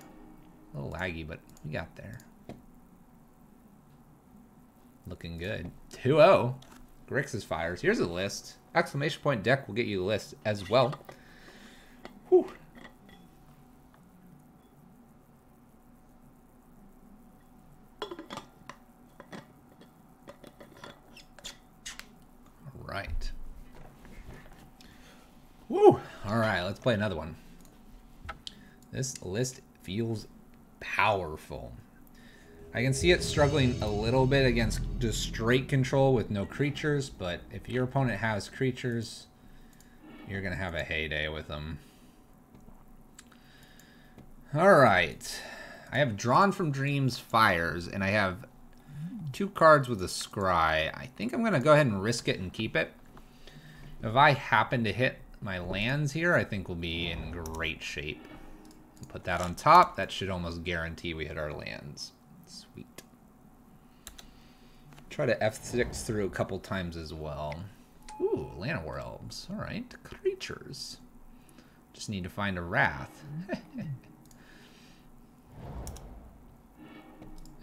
A little laggy, but we got there. Looking good. 2-0. Grixis fires. Here's a list. Exclamation point deck will get you the list as well. Whew. All right. Woo. All right, let's play another one. This list feels powerful. I can see it struggling a little bit against just straight control with no creatures, but if your opponent has creatures, you're going to have a heyday with them. Alright. I have Drawn from Dreams Fires, and I have 2 cards with a Scry. I think I'm going to go ahead and risk it and keep it. If I happen to hit my lands here, I think we'll be in great shape. Put that on top. That should almost guarantee we hit our lands. Sweet. Try to F6 through a couple times as well. Ooh, Llanowar Elves. Alright, creatures. Just need to find a Wrath.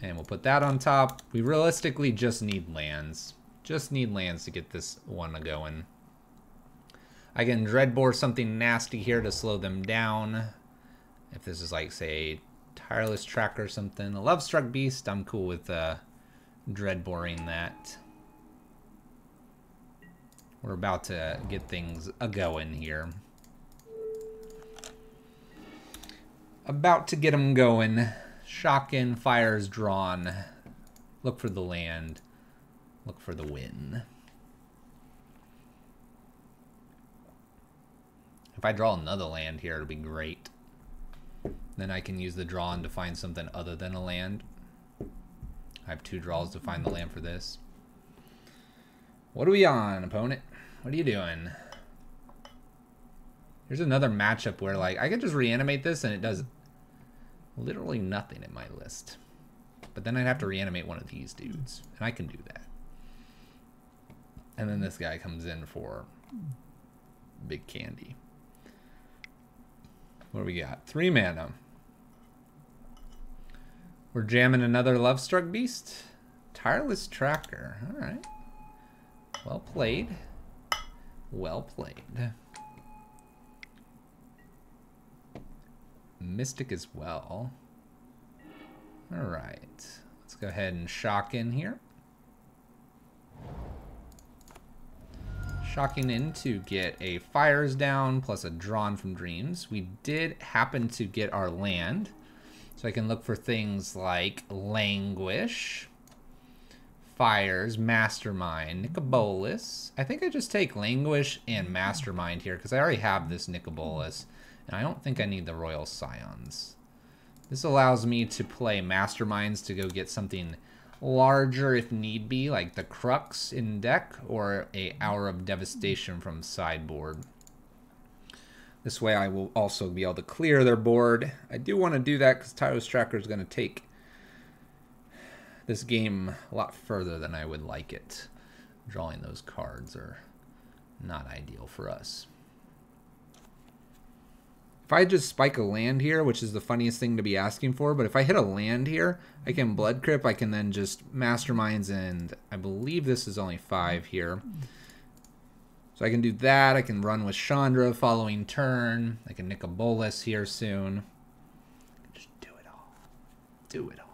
And we'll put that on top. We realistically just need lands. Just need lands to get this one going. I can Dreadbore something nasty here to slow them down. If this is like, say, Tireless Track or something. A Lovestruck Beast, I'm cool with Dreadboring that. We're about to get things a-going here. About to get them going. Shockin', fires drawn. Look for the land. Look for the win. If I draw another land here, it'll be great. Then I can use the draw on to find something other than a land. I have 2 draws to find the land for this. What are we on, opponent? What are you doing? Here's another matchup where, like, I could just reanimate this and it does literally nothing in my list. But then I'd have to reanimate one of these dudes, and I can do that. And then this guy comes in for big candy. What do we got? 3 mana. We're jamming another Lovestruck Beast. Tireless Tracker. All right. Well played. Well played. Mystic as well. All right. Let's go ahead and shock in here. Shocking in to get a Fires down plus a Drawn from Dreams. We did happen to get our land. So I can look for things like Languish, Fires, Mastermind, Bolas. I think I just take Languish and Mastermind here because I already have this Bolas. And I don't think I need the Royal Scions. This allows me to play Masterminds to go get something larger if need be, like the Crux in deck or a Hour of Devastation from sideboard. This way I will also be able to clear their board. I do want to do that because Tireless Tracker is going to take this game a lot further than I would like it. Drawing those cards are not ideal for us. If I just spike a land here, which is the funniest thing to be asking for, but if I hit a land here, I can Blood Crypt, I can then just Masterminds, and I believe this is only 5 here. So I can do that, I can run with Chandra following turn, I can nick a Bolas here soon. Just do it all. Do it all.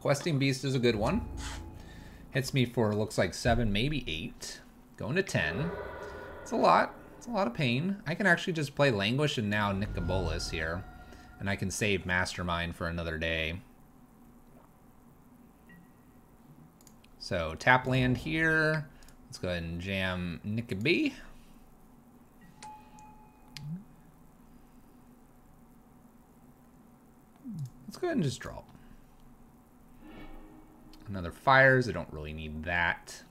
Questing Beast is a good one. Hits me for, looks like 7, maybe 8. Going to 10. It's a lot. It's a lot of pain. I can actually just play Languish and now nick a Bolas here. And I can save Mastermind for another day. So, tap land here. Let's go ahead and jam Nick a B. Let's go ahead and just draw. Another Fires, I don't really need that.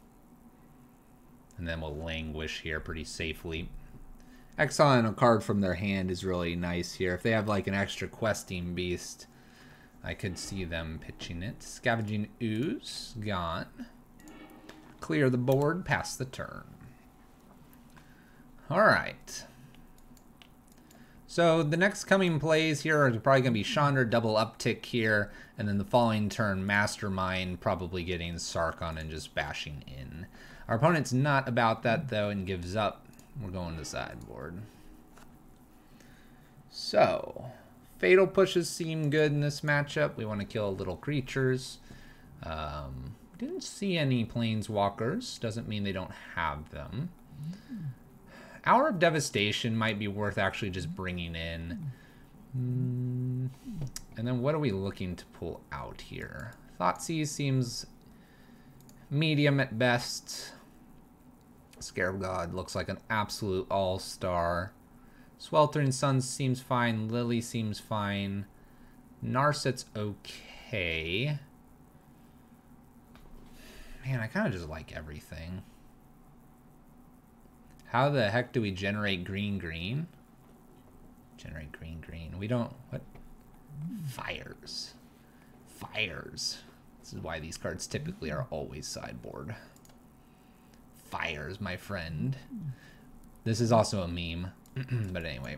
And then we'll Languish here pretty safely. Exiling a card from their hand is really nice here. If they have like an extra Questing Beast, I could see them pitching it. Scavenging Ooze, gone. Clear the board, pass the turn. Alright. So the next coming plays here are probably going to be Chandra, double uptick here, and then the following turn, Mastermind, probably getting Sarkon and just bashing in. Our opponent's not about that, though, and gives up. We're going to sideboard. So, Fatal Pushes seem good in this matchup. We want to kill little creatures. Didn't see any Planeswalkers. Doesn't mean they don't have them. Hour of Devastation might be worth actually just bringing in. And then what are we looking to pull out here? Thoughtseize seems medium at best. Scarab God looks like an absolute all-star. Sweltering Sun seems fine. Lily seems fine. Narset's okay. Man, I kind of just like everything. How the heck do we generate green? Generate green. We don't... What? Fires. Fires. This is why these cards typically are always sideboard. Fires, my friend. This is also a meme. But anyway.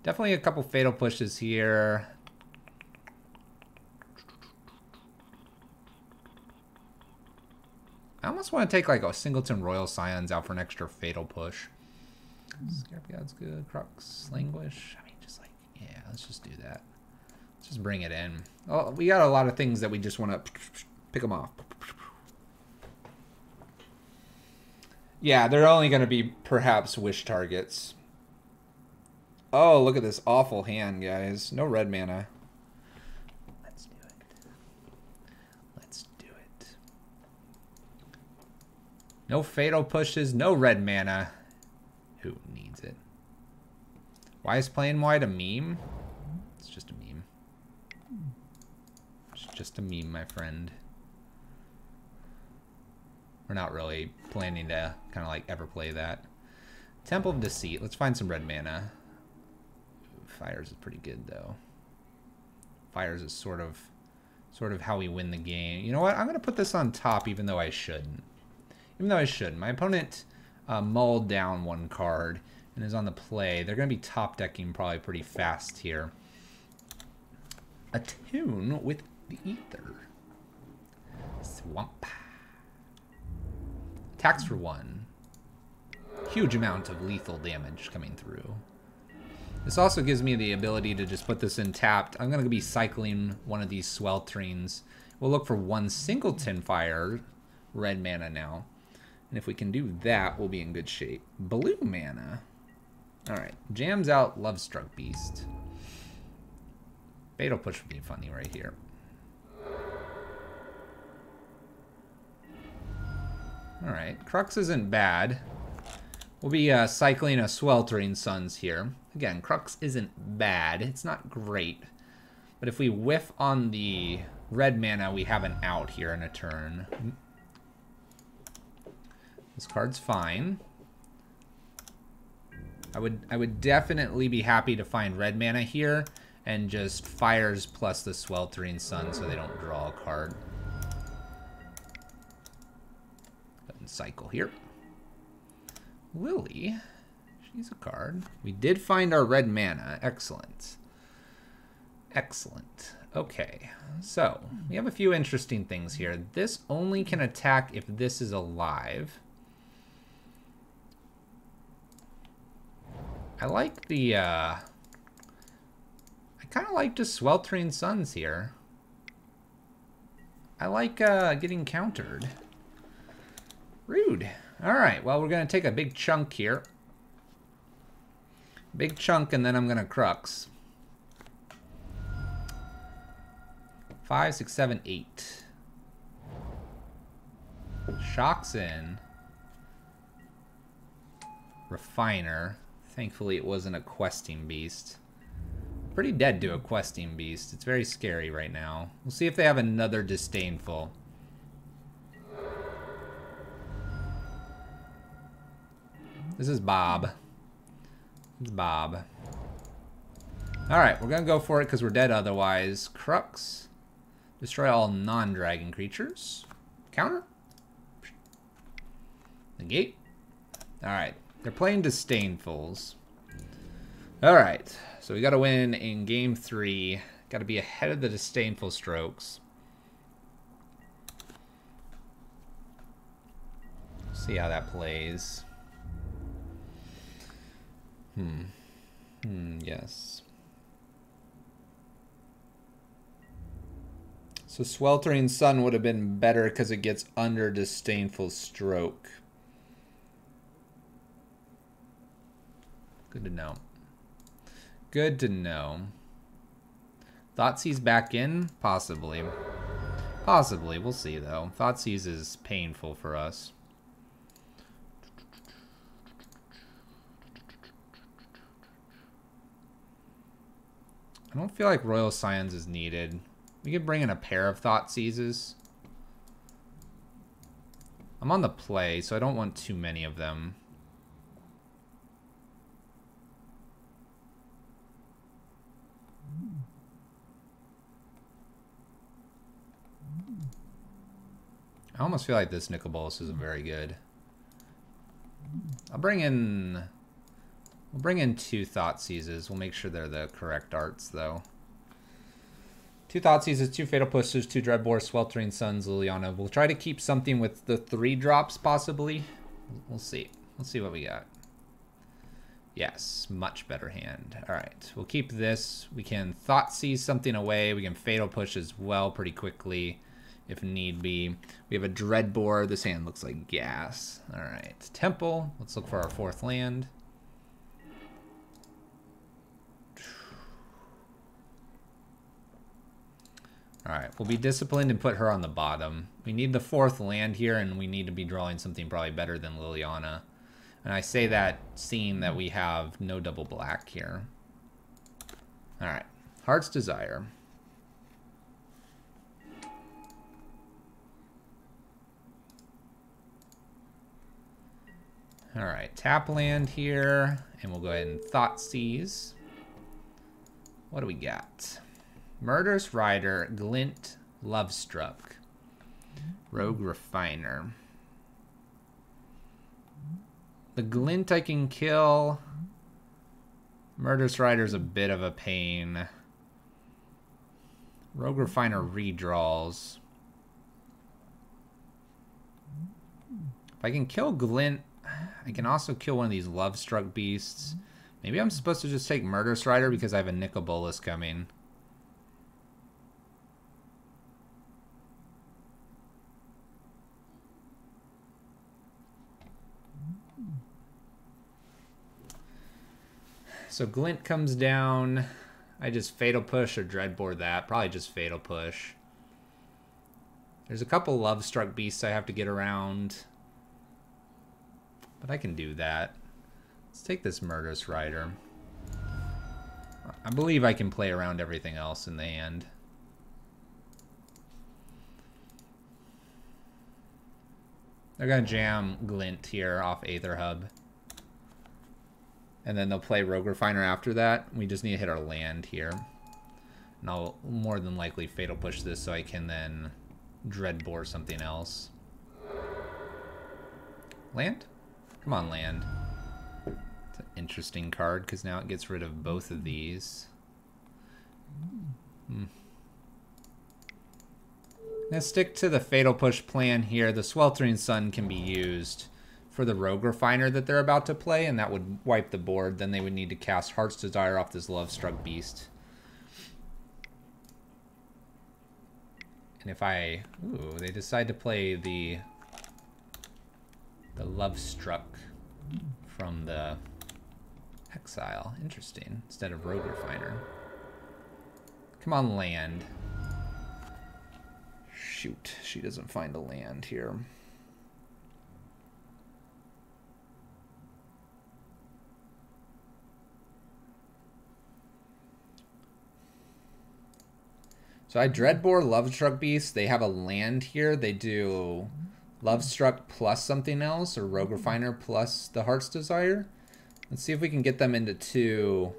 Definitely a couple Fatal Pushes here. I almost want to take like a Singleton Royal Scions out for an extra Fatal Push. Scarab God's good. Crux, Languish. I mean, just like, yeah, let's just do that. Let's just bring it in. Oh, we got a lot of things that we just want to pick them off. Yeah, they're only going to be perhaps wish targets. Oh, look at this awful hand, guys. No red mana. Let's do it. No fatal pushes, no red mana. Who needs it? Why is playing white a meme? It's just a meme. It's just a meme, my friend. We're not really planning to kind of like ever play that. Temple of Deceit. Let's find some red mana. Fires is pretty good though. Fires is sort of how we win the game. You know what? I'm gonna put this on top, even though I shouldn't. My opponent mulled down one card and is on the play. They're gonna be top decking probably pretty fast here. Attune with the Ether. Swamp. Attacks for 1. Huge amount of lethal damage coming through. This also gives me the ability to just put this in tapped. I'm going to be cycling one of these Swelterings. We'll look for 1 Singleton Fire red mana now. And if we can do that, we'll be in good shape. Blue mana. Alright. Jams out Lovestruck Beast. Fatal Push would be funny right here. Alright, Crux isn't bad. We'll be cycling a Sweltering Suns here. Again, Crux isn't bad. It's not great. But if we whiff on the red mana, we have an out here in a turn. This card's fine. I would definitely be happy to find red mana here and just fires plus the Sweltering Sun so they don't draw a card. Cycle here. Lily, she's a card. We did find our red mana. Excellent. Excellent. Okay, so we have a few interesting things here. This only can attack if this is alive. I like the I kind of like just Sweltering Suns here. I like getting countered. Rude. Alright, well, we're going to take a big chunk here. Big chunk, and then I'm going to Crux. 5, 6, 7, 8. Shocks in. Refiner. Thankfully, it wasn't a Questing Beast. Pretty dead to a Questing Beast. It's very scary right now. We'll see if they have another Disdainful. This is Bob. It's Bob. Alright, we're going to go for it because we're dead otherwise. Crux. Destroy all non-dragon creatures. Counter. Negate. Alright. They're playing Disdainfuls. Alright. So we got to win in game 3. Got to be ahead of the Disdainful Strokes. See how that plays. Yes. So Sweltering Sun would have been better because it gets under Disdainful Stroke. Good to know. Good to know. Thoughtseize back in? Possibly. Possibly. We'll see, though. Thoughtseize is painful for us. I don't feel like Royal Scions is needed. We could bring in a pair of Thoughtseizes. I'm on the play, so I don't want too many of them. I almost feel like this Nicol Bolas isn't very good. We'll bring in 2 Thoughtseizes. We'll make sure they're the correct arts, though. 2 Thoughtseizes, 2 Fatal Pushes, 2 Dreadbore, Sweltering Suns, Liliana. We'll try to keep something with the 3 drops, possibly. We'll see. We'll see what we got. Yes, much better hand. All right, we'll keep this. We can Thoughtseize something away. We can Fatal Push as well pretty quickly if need be. We have a Dreadbore. This hand looks like gas. All right, Temple. Let's look for our 4th land. Alright, we'll be disciplined and put her on the bottom. We need the 4th land here, and we need to be drawing something probably better than Liliana. And I say that seeing that we have no double black here. Alright, Heart's Desire. Alright, tap land here, and we'll go ahead and Thoughtseize. What do we got? Murderous Rider, Glint, Lovestruck, Rogue Refiner. The Glint I can kill. Murderous Rider's a bit of a pain. Rogue Refiner redraws. If I can kill Glint, I can also kill one of these Lovestruck beasts. Maybe I'm supposed to just take Murderous Rider because I have a Nicol Bolas coming. So Glint comes down. I just Fatal Push or Dreadbore that. Probably just Fatal Push. There's a couple Lovestruck beasts I have to get around. But I can do that. Let's take this Murderous Rider. I believe I can play around everything else in the hand. They're going to jam Glint here off Aether Hub. And then they'll play Rogue Refiner after that. We just need to hit our land here. And I'll more than likely Fatal Push this so I can then Dreadbore something else. Land? Come on, land. It's an interesting card because now it gets rid of both of these. Let's stick to the Fatal Push plan here. The Sweltering Sun can be used for the Rogue Refiner that they're about to play, and that would wipe the board. Then they would need to cast Heart's Desire off this Lovestruck beast. And if I... Ooh, they decide to play the Lovestruck from the exile. Interesting. Instead of Rogue Refiner. Come on, land. Shoot, she doesn't find a land here. So I Dreadbore Lovestruck Beast. They have a land here. They do Lovestruck plus something else, or Rogue Refiner plus the Heart's Desire. Let's see if we can get them into two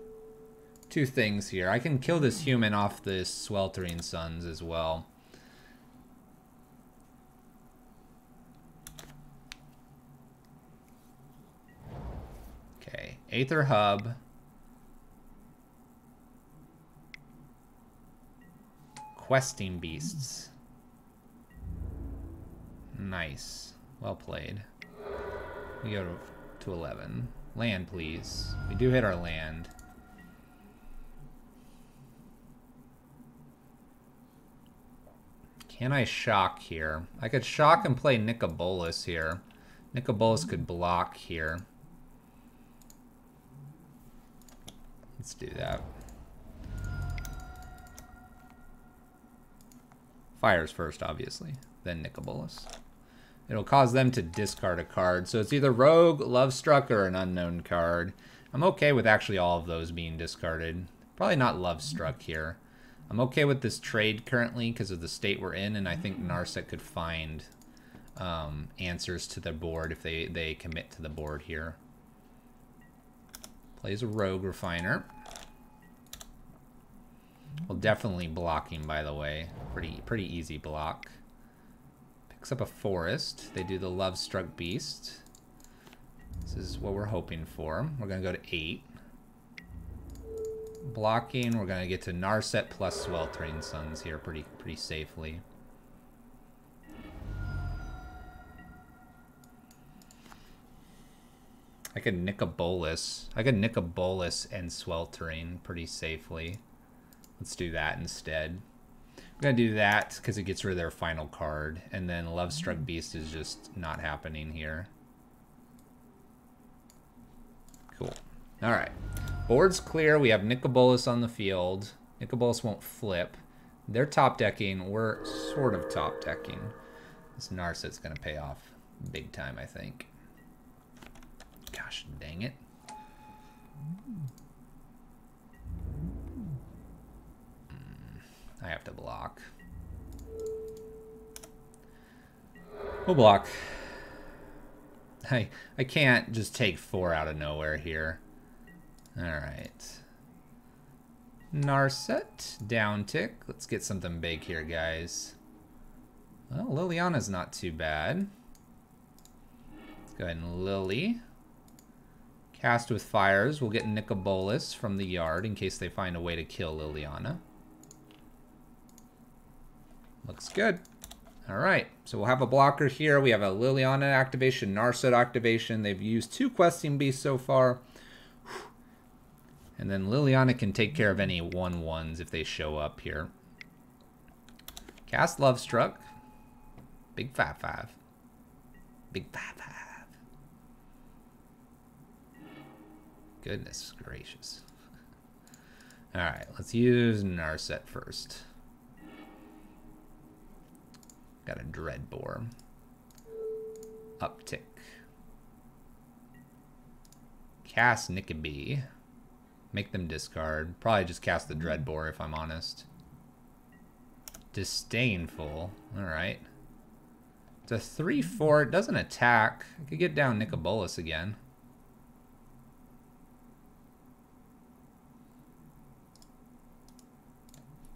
things here. I can kill this human off this Sweltering Suns as well. Okay, Aether Hub. Questing Beasts. Nice. Well played. We go to 11. Land, please. We do hit our land. Can I shock here? I could shock and play Nicol Bolas here. Nicol Bolas could block here. Let's do that. Fires first, obviously. Then Nicol Bolas. It'll cause them to discard a card. So it's either Rogue, Lovestruck, or an unknown card. I'm okay with actually all of those being discarded. Probably not Lovestruck here. I'm okay with this trade currently because of the state we're in, and I think Narset could find answers to their board if they commit to the board here. Plays a Rogue Refiner. Well, definitely blocking, by the way. Pretty easy block. Picks up a forest. They do the Lovestruck Beast. This is what we're hoping for. We're going to go to 8. Blocking, we're going to get to Narset plus Sweltering Suns here pretty safely. I could Nicol Bolas. I could Nicol Bolas and Sweltering pretty safely. Let's do that instead. I'm going to do that because it gets rid of their final card. And then Lovestruck Beast is just not happening here. Cool. Alright. Board's clear. We have Nicol Bolas on the field. Nicol Bolas won't flip. They're top decking. We're sort of top decking. This Narset's going to pay off big time, I think. Gosh, dang it. I have to block. We'll block. I can't just take 4 out of nowhere here. Alright. Narset, down tick. Let's get something big here, guys. Well, Liliana's not too bad. Let's go ahead and Lily. Cast with fires. We'll get Nicol from the yard in case they find a way to kill Liliana. Looks good. Alright, so we'll have a blocker here. We have a Liliana activation, Narset activation. They've used 2 questing beasts so far. And then Liliana can take care of any 1/1s if they show up here. Cast Love Struck. Big 5/5. Big 5/5. Goodness gracious. Alright, let's use Narset first. Got a Dreadbore. Uptick. Cast Nickabee. Make them discard. Probably just cast the Dreadbore if I'm honest. Disdainful. Alright. It's a 3/4. It doesn't attack. I could get down Nicol again.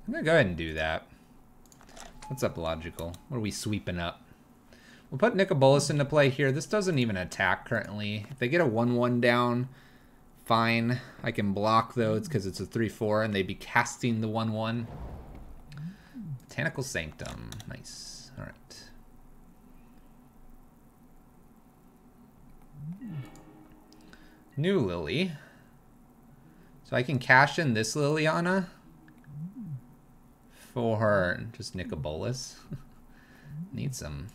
I'm going to go ahead and do that. What's up, Logical? What are we sweeping up? We'll put Nicol into play here. This doesn't even attack currently. If they get a 1/1 down, fine. I can block though. It's because it's a 3/4 and they'd be casting the 1/1. Botanical Sanctum. Nice. All right. New Lily. So I can cash in this Liliana for just Nicol. Need some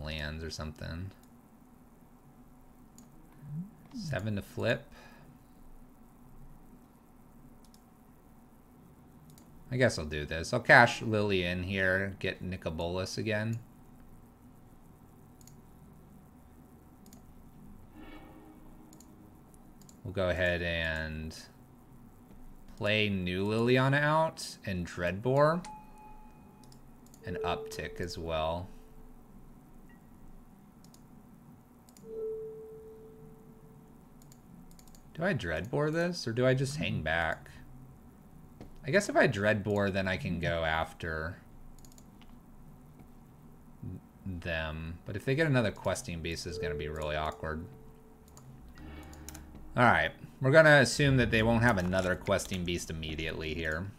lands or something. 7 to flip. I guess I'll do this. I'll cash Lily in here, get Nicol again. We'll go ahead and play new Liliana out and Dreadbore. And Uptick as well. Do I Dreadbore this or do I just hang back? I guess if I Dreadbore, then I can go after them. But if they get another questing beast, it's going to be really awkward. Alright, we're going to assume that they won't have another questing beast immediately here.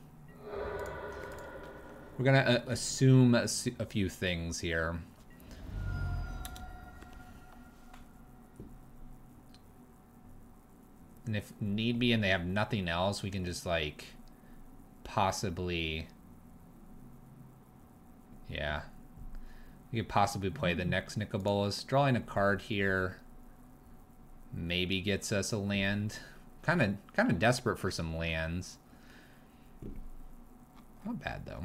We're going to assume a few things here. And if need be and they have nothing else, we can just like possibly, yeah, we could possibly play the next Nicol. Drawing a card here maybe gets us a land. Kind of desperate for some lands. Not bad though.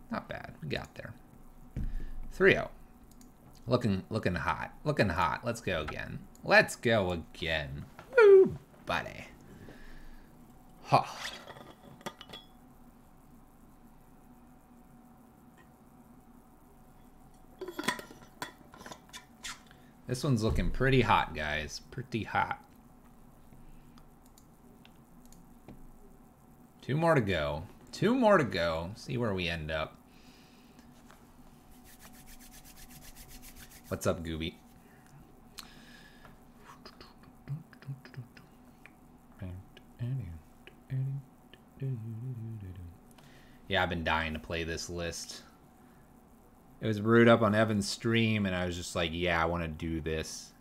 Not bad. We got there. 3-0. Looking hot. Looking hot. Let's go again. Let's go again. Woo, buddy. Huh. This one's looking pretty hot, guys. Pretty hot. 2 more to go. 2 more to go. See where we end up. What's up, Gooby? Yeah, I've been dying to play this list. It was brewed up on Evan's stream, and I was just like, yeah, I want to do this.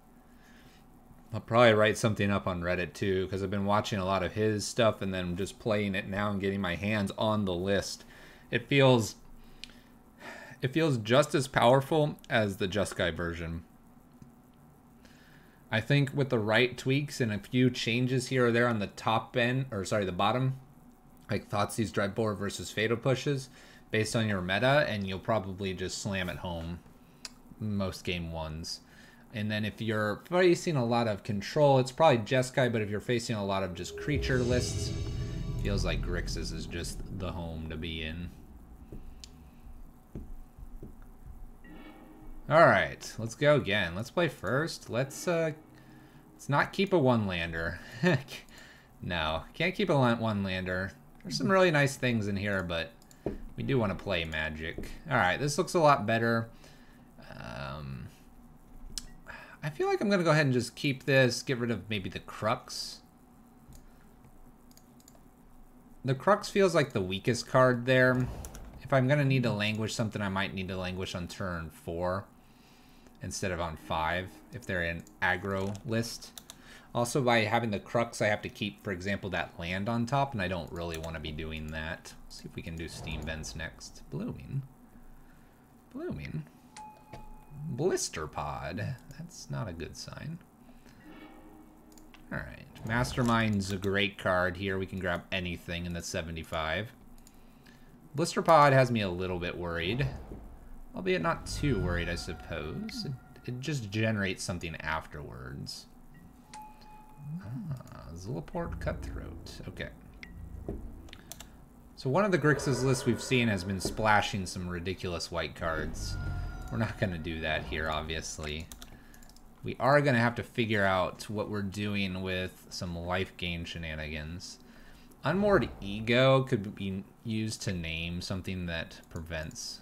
I'll probably write something up on Reddit, too, because I've been watching a lot of his stuff and then just playing it now and getting my hands on the list. It feels just as powerful as the Just Guy version. I think with the right tweaks and a few changes here or there on the top end, or sorry, the bottom, like Thoughtseize Dreadbore versus Fatal Pushes, based on your meta, and you'll probably just slam it home most game ones. And then if you're facing a lot of control, it's probably Jeskai, but if you're facing a lot of just creature lists, feels like Grixis is just the home to be in. Alright, let's go again. Let's play first. Let's not keep a one-lander. No, can't keep a one-lander. There's some really nice things in here, but we do want to play Magic. Alright, this looks a lot better. I feel like I'm going to go ahead and just keep this, get rid of maybe the Crux. The Crux feels like the weakest card there. If I'm going to need to languish something, I might need to languish on turn 4 instead of on 5 if they're in aggro list. Also, by having the Crux, I have to keep, for example, that land on top, and I don't really want to be doing that. Let's see if we can do Steam Vents next. Blooming. Blooming. Blister Pod. That's not a good sign. Alright. Mastermind's a great card here. We can grab anything in the 75. Blister Pod has me a little bit worried. Albeit not too worried, I suppose. It just generates something afterwards. Zulaport Cutthroat. Okay. So one of the Grixis lists we've seen has been splashing some ridiculous white cards. We're not going to do that here, obviously. We are going to have to figure out what we're doing with some life gain shenanigans. Unmoored Ego could be used to name something that prevents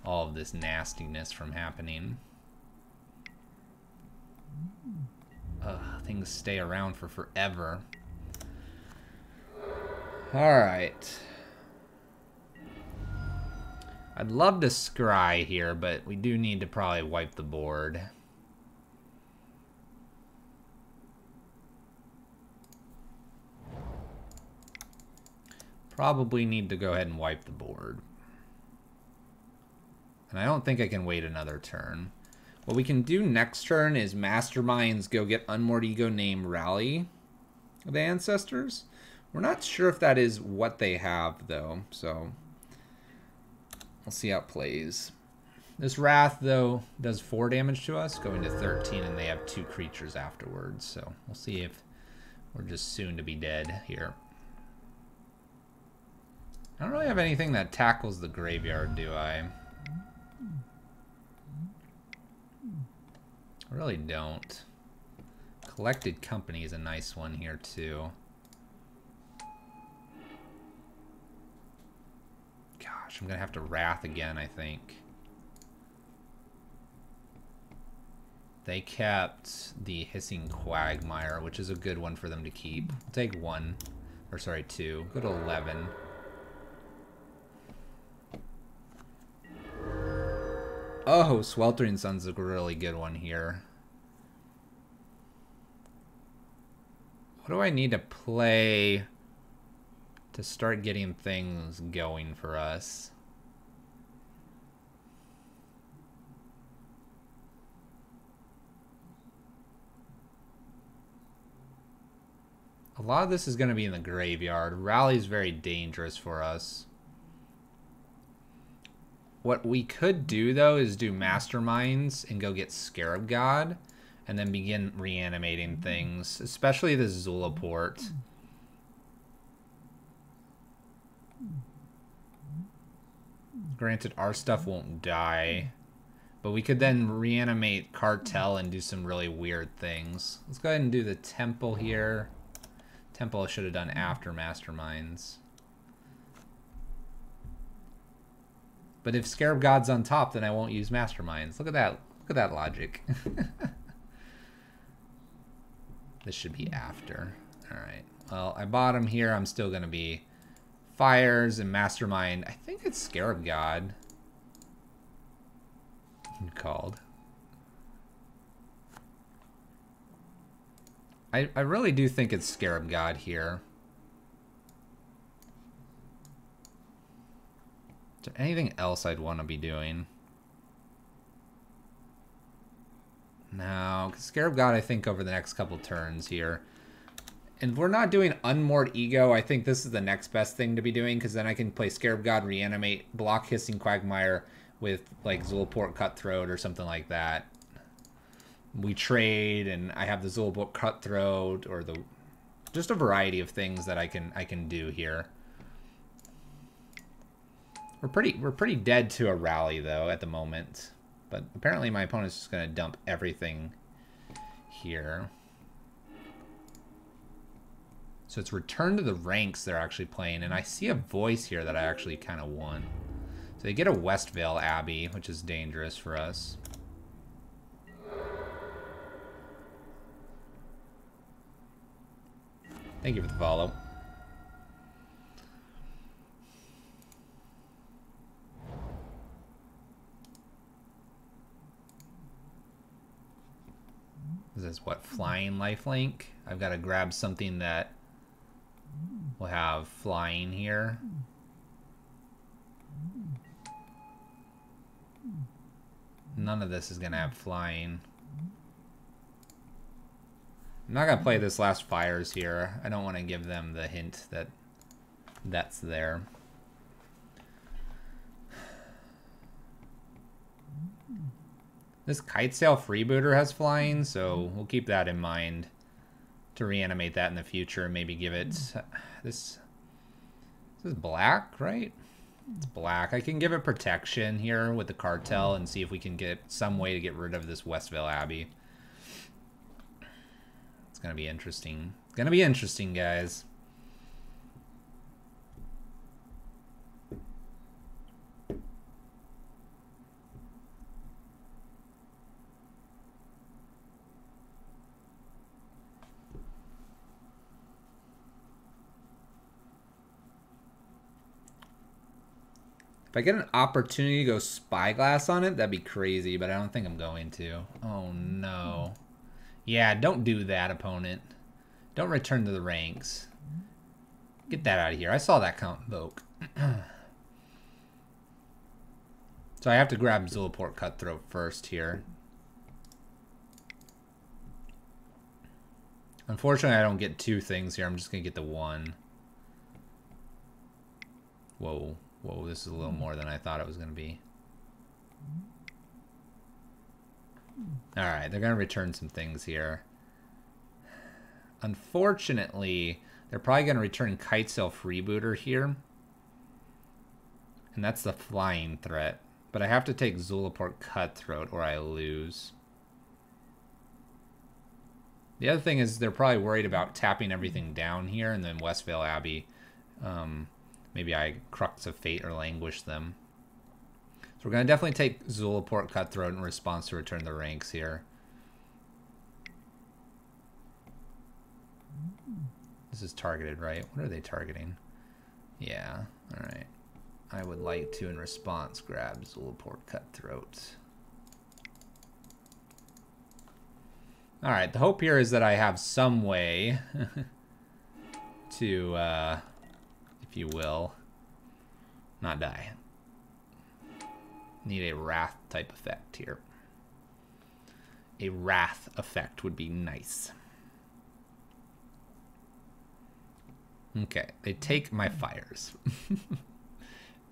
all of this nastiness from happening. Things stay around for forever. Alright. I'd love to scry here, but we do need to probably wipe the board. Probably need to go ahead and wipe the board. And I don't think I can wait another turn. What we can do next turn is Masterminds go get Unmoored Ego name Rally the Ancestors. We're not sure if that is what they have, though, so we'll see how it plays. This Wrath, though, does 4 damage to us, going to 13, and they have 2 creatures afterwards, so we'll see if we're just soon to be dead here. I don't really have anything that tackles the graveyard, do I? I really don't. Collected Company is a nice one here, too. Gosh, I'm going to have to Wrath again, I think. They kept the Hissing Quagmire, which is a good one for them to keep. I'll take 1. Or, sorry, 2. Go to 11. Oh, Sweltering Sun's a really good one here. What do I need to play to start getting things going for us? A lot of this is going to be in the graveyard. Rally's very dangerous for us. What we could do, though, is do Masterminds and go get Scarab God and then begin reanimating things, especially the Zulaport. Granted, our stuff won't die, but we could then reanimate Cartel and do some really weird things. Let's go ahead and do the Temple here. Temple I should have done after Masterminds. But if Scarab God's on top, then I won't use Masterminds. Look at that. Look at that logic. This should be after. Alright. Well, I bought him here. I'm still going to be Fires and Mastermind. I think it's Scarab God. Called. I really do think it's Scarab God here. Is there anything else I'd want to be doing? No, 'cause Scarab God, I think, over the next couple turns here. And we're not doing Unmoored Ego. I think this is the next best thing to be doing, because then I can play Scarab God, Reanimate, block Hissing Quagmire with like Zulaport Cutthroat or something like that. We trade, and I have the Zulaport Cutthroat, or the just a variety of things that I can do here. We're pretty dead to a rally though at the moment, but apparently my opponent's just gonna dump everything here. So it's Return to the Ranks they're actually playing, and I see a voice here that I actually kind of want. So they get a Westvale Abbey, which is dangerous for us. Thank you for the follow. This is what, Flying Lifelink? I've got to grab something that will have flying here. None of this is going to have flying. I'm not going to play this last Fires here. I don't want to give them the hint that that's there. This Kitesail Freebooter has flying, so we'll keep that in mind to reanimate that in the future. Maybe give it this is black, right? It's black. I can give it protection here with the Cartel and see if we can get some way to get rid of this Westvale Abbey. It's gonna be interesting. It's gonna be interesting, guys. If I get an opportunity to go Spyglass on it, that'd be crazy, but I don't think I'm going to. Oh, no. Yeah, don't do that, opponent. Don't return to the ranks. Get that out of here. I saw that count invoke. So I have to grab Zulaport Cutthroat first here. Unfortunately, I don't get two things here. I'm just going to get the one. Whoa. Whoa, this is a little more than I thought it was going to be. Alright, they're going to return some things here. Unfortunately, they're probably going to return Kitesail Freebooter here. And that's the flying threat. But I have to take Zulaport Cutthroat or I lose. The other thing is they're probably worried about tapping everything down here, and then Westvale Abbey. Maybe I Crux of Fate or Languish them. So we're going to definitely take Zulaport Cutthroat in response to Return to the Ranks here. This is targeted, right? What are they targeting? Yeah, alright. I would like to, in response, grab Zulaport Cutthroat. Alright, the hope here is that I have some way to, if you will, not die. Need a Wrath type effect here. A Wrath effect would be nice. Okay, they take my Fires.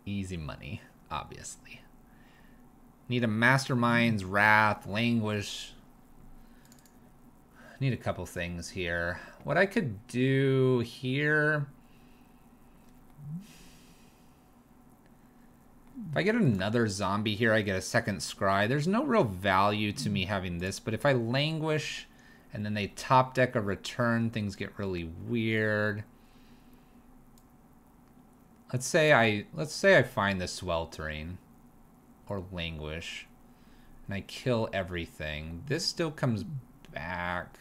Easy money, obviously. Need a Mastermind's Wrath, Languish. Need a couple things here. What I could do here... If I get another zombie here, I get a second Scry. There's no real value to me having this, but if I Languish and then they top deck a Return, things get really weird. Let's say I find the Sweltering or Languish and I kill everything. This still comes back.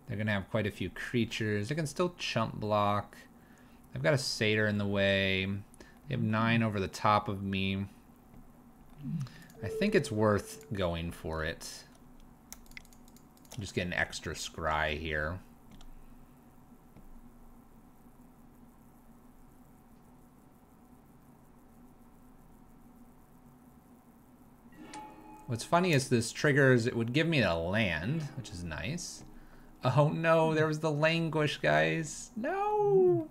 They're gonna have quite a few creatures. They can still chump block. I've got a Satyr in the way. They have 9 over the top of me. I think it's worth going for it. Just get an extra Scry here. What's funny is this triggers, it would give me a land, which is nice. Oh no, there was the languish, guys. No.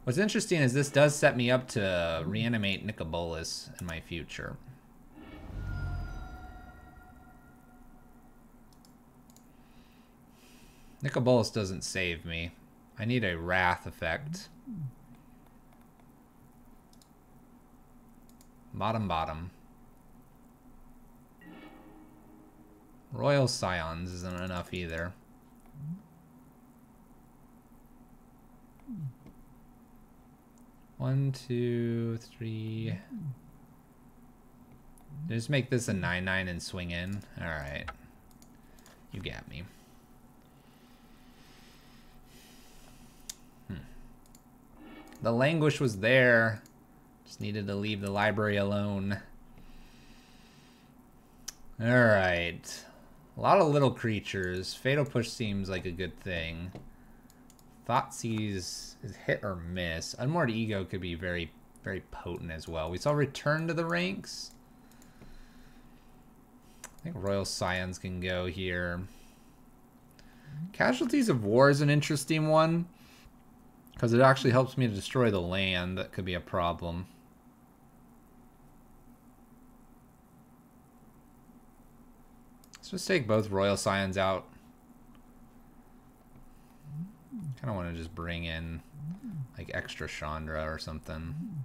What's interesting is this does set me up to reanimate Bolas in my future. Bolas doesn't save me. I need a wrath effect. Bottom. Royal Scions isn't enough either. One, two, three. Just make this a 9/9 and swing in. Alright. You got me. The languish was there. Just needed to leave the library alone. Alright. A lot of little creatures. Fatal Push seems like a good thing. Thoughtseize is hit or miss. Unmoored Ego could be very, very potent as well. We saw Return to the Ranks. I think Royal Scions can go here. Casualties of War is an interesting one, because it actually helps me to destroy the land. That could be a problem. Let's just take both Royal Scions out. Kind of want to just bring in like extra Chandra or something.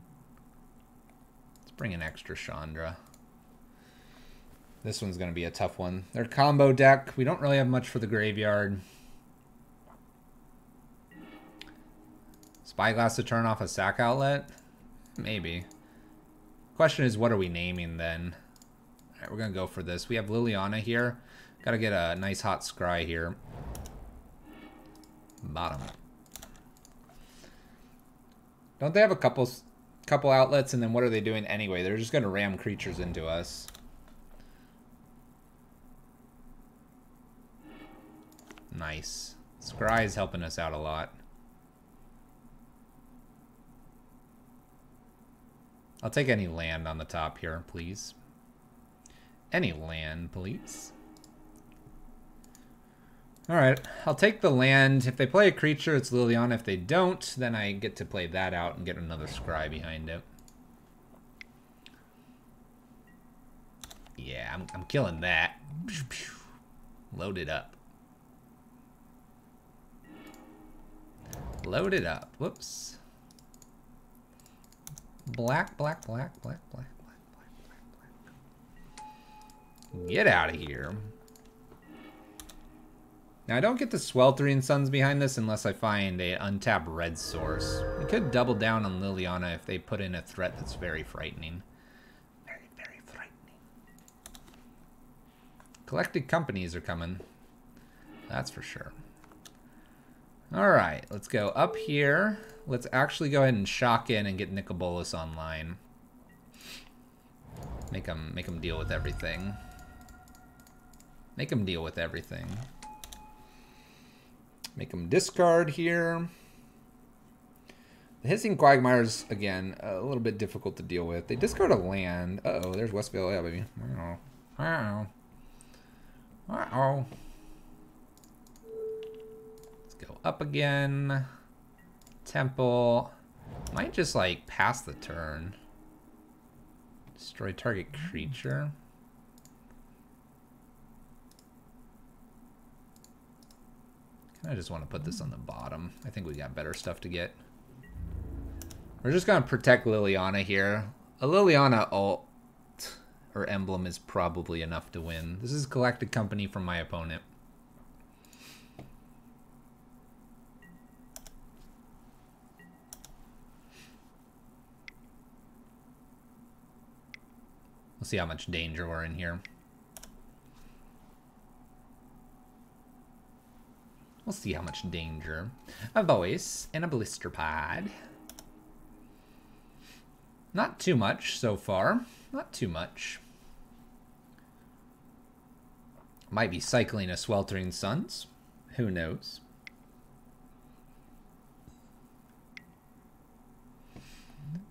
Let's bring in extra Chandra. This one's going to be a tough one. Their combo deck. We don't really have much for the graveyard. Spyglass to turn off a sack outlet? Maybe. Question is, what are we naming then? Alright, we're going to go for this. We have Liliana here. Got to get a nice hot scry here. Bottom. Don't they have a couple outlets, and then what are they doing anyway? They're just going to ram creatures into us. Nice. Scry is helping us out a lot. I'll take any land on the top here, please. Any land, please. Alright, I'll take the land. If they play a creature, it's Liliana. If they don't, then I get to play that out and get another Scry behind it. Yeah, I'm killing that. Load it up. Load it up. Whoops. Black. Get out of here. Now, I don't get the Sweltering Suns behind this unless I find a untapped red source. We could double down on Liliana if they put in a threat that's very frightening. Very, very frightening. Collected companies are coming. That's for sure. Alright, let's go up here. Let's actually go ahead and shock in and get Bolas online. Make him deal with everything. Make him deal with everything. Make him discard here. The Hissing Quagmire's, again, a little bit difficult to deal with. They discard a land. Uh-oh, there's Westvale, yeah, baby. Uh-oh. Uh-oh. Go up again. Temple. Might just like pass the turn. Destroy target creature. I just want to put this on the bottom. I think we got better stuff to get. We're just going to protect Liliana here. A Liliana ult or emblem is probably enough to win. This is Collected Company from my opponent. We'll see how much danger we're in here. We'll see how much danger. A voice and a blister pod. Not too much so far. Not too much. Might be cycling a Sweltering Suns. Who knows?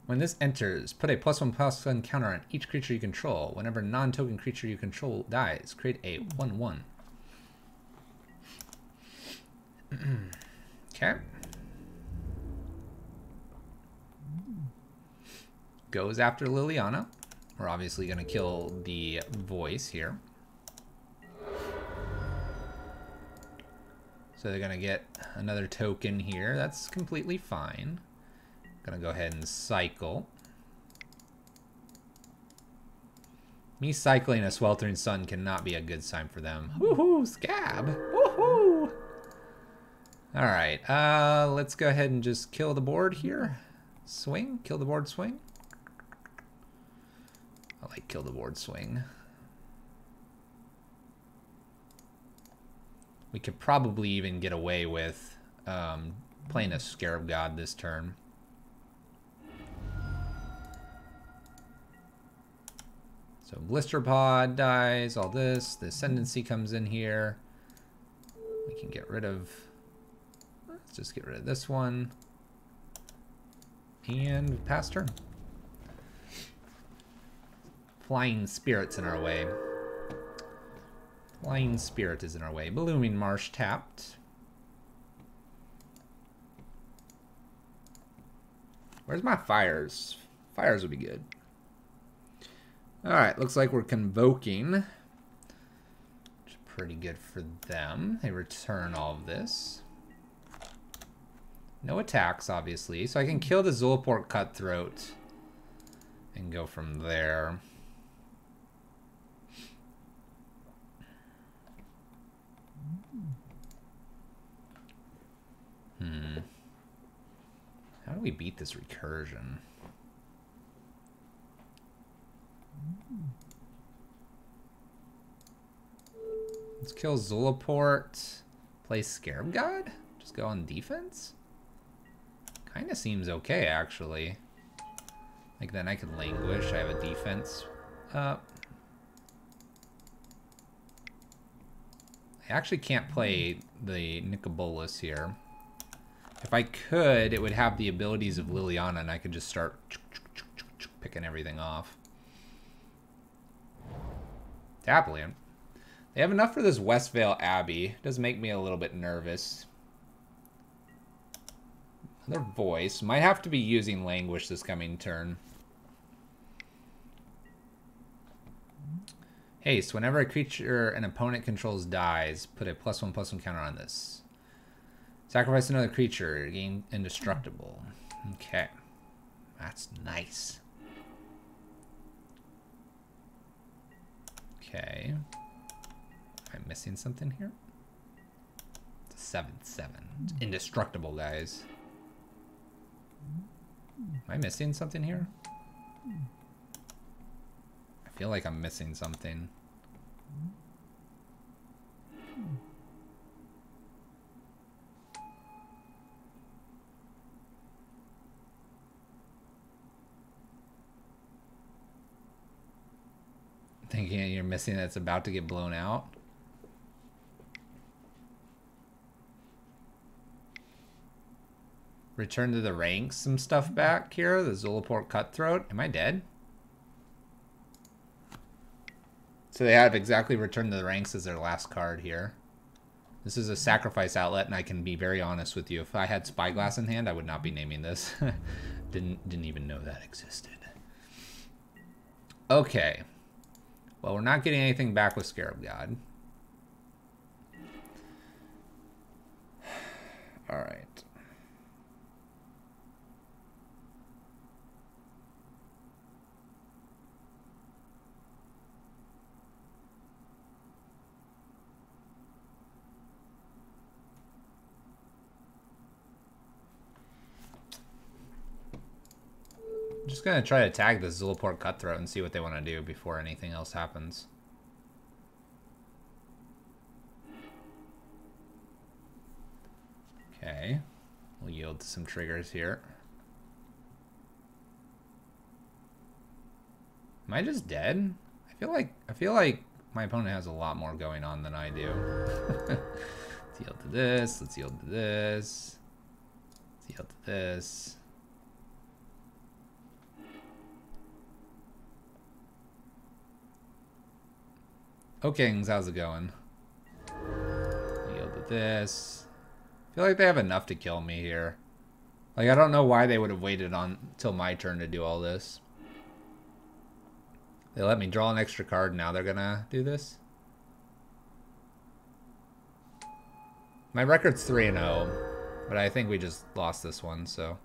When this enters, put a +1/+1 counter on each creature you control. Whenever non-token creature you control dies, create a 1/1. Okay. Goes after Liliana. We're obviously going to kill the voice here. So they're going to get another token here. That's completely fine. Going to go ahead and cycle. Me cycling a Sweltering Sun cannot be a good sign for them. Woohoo! Scab! Woohoo! Alright, let's go ahead and just kill the board here. Swing. Kill the board, swing. I like kill the board, swing. We could probably even get away with playing a Scarab God this turn. So Blister Pod dies, all this. The Ascendancy comes in here. We can get rid of... Let's just get rid of this one. And pass turn. Flying Spirit's in our way. Flying Spirit is in our way. Blooming Marsh tapped. Where's my fires? Fires would be good. Alright, looks like we're convoking. Which is pretty good for them. They return all of this. No attacks, obviously. So I can kill the Zulaport Cutthroat and go from there. How do we beat this recursion? Let's kill Zulaport. Play Scarab God? Just go on defense? Kinda seems okay, actually. Like, then I can Languish. I have a defense up. I actually can't play the Nicol here. If I could, it would have the abilities of Liliana, and I could just start picking everything off. Taplian. They have enough for this Westvale Abbey. Does make me a little bit nervous. Another voice. Might have to be using Languish this coming turn. Haste. Whenever a creature an opponent controls dies, put a +1/+1 counter on this. Sacrifice another creature. Gain indestructible. Okay. That's nice. Okay. Am I missing something here? It's a 7/7. It's indestructible, guys. Am I missing something here? I feel like I'm missing something. Thinking you're missing that's about to get blown out. Return to the ranks, some stuff back here. The Zulaport Cutthroat. Am I dead? So they have exactly Return to the Ranks as their last card here. This is a sacrifice outlet, and I can be very honest with you. If I had Spyglass in hand, I would not be naming this. Didn't even know that existed. Okay. Well, we're not getting anything back with Scarab God. All right. I'm just gonna try to tag the Zulaport Cutthroat and see what they want to do before anything else happens. Okay, we'll yield to some triggers here. Am I just dead? I feel like my opponent has a lot more going on than I do. Let's yield to this. Let's yield to this. Let's yield to this. Okay, how's it going? Yield to this. feel like they have enough to kill me here. Like, I don't know why they would have waited until my turn to do all this. They let me draw an extra card, now they're gonna do this? My record's 3-0, but I think we just lost this one, so...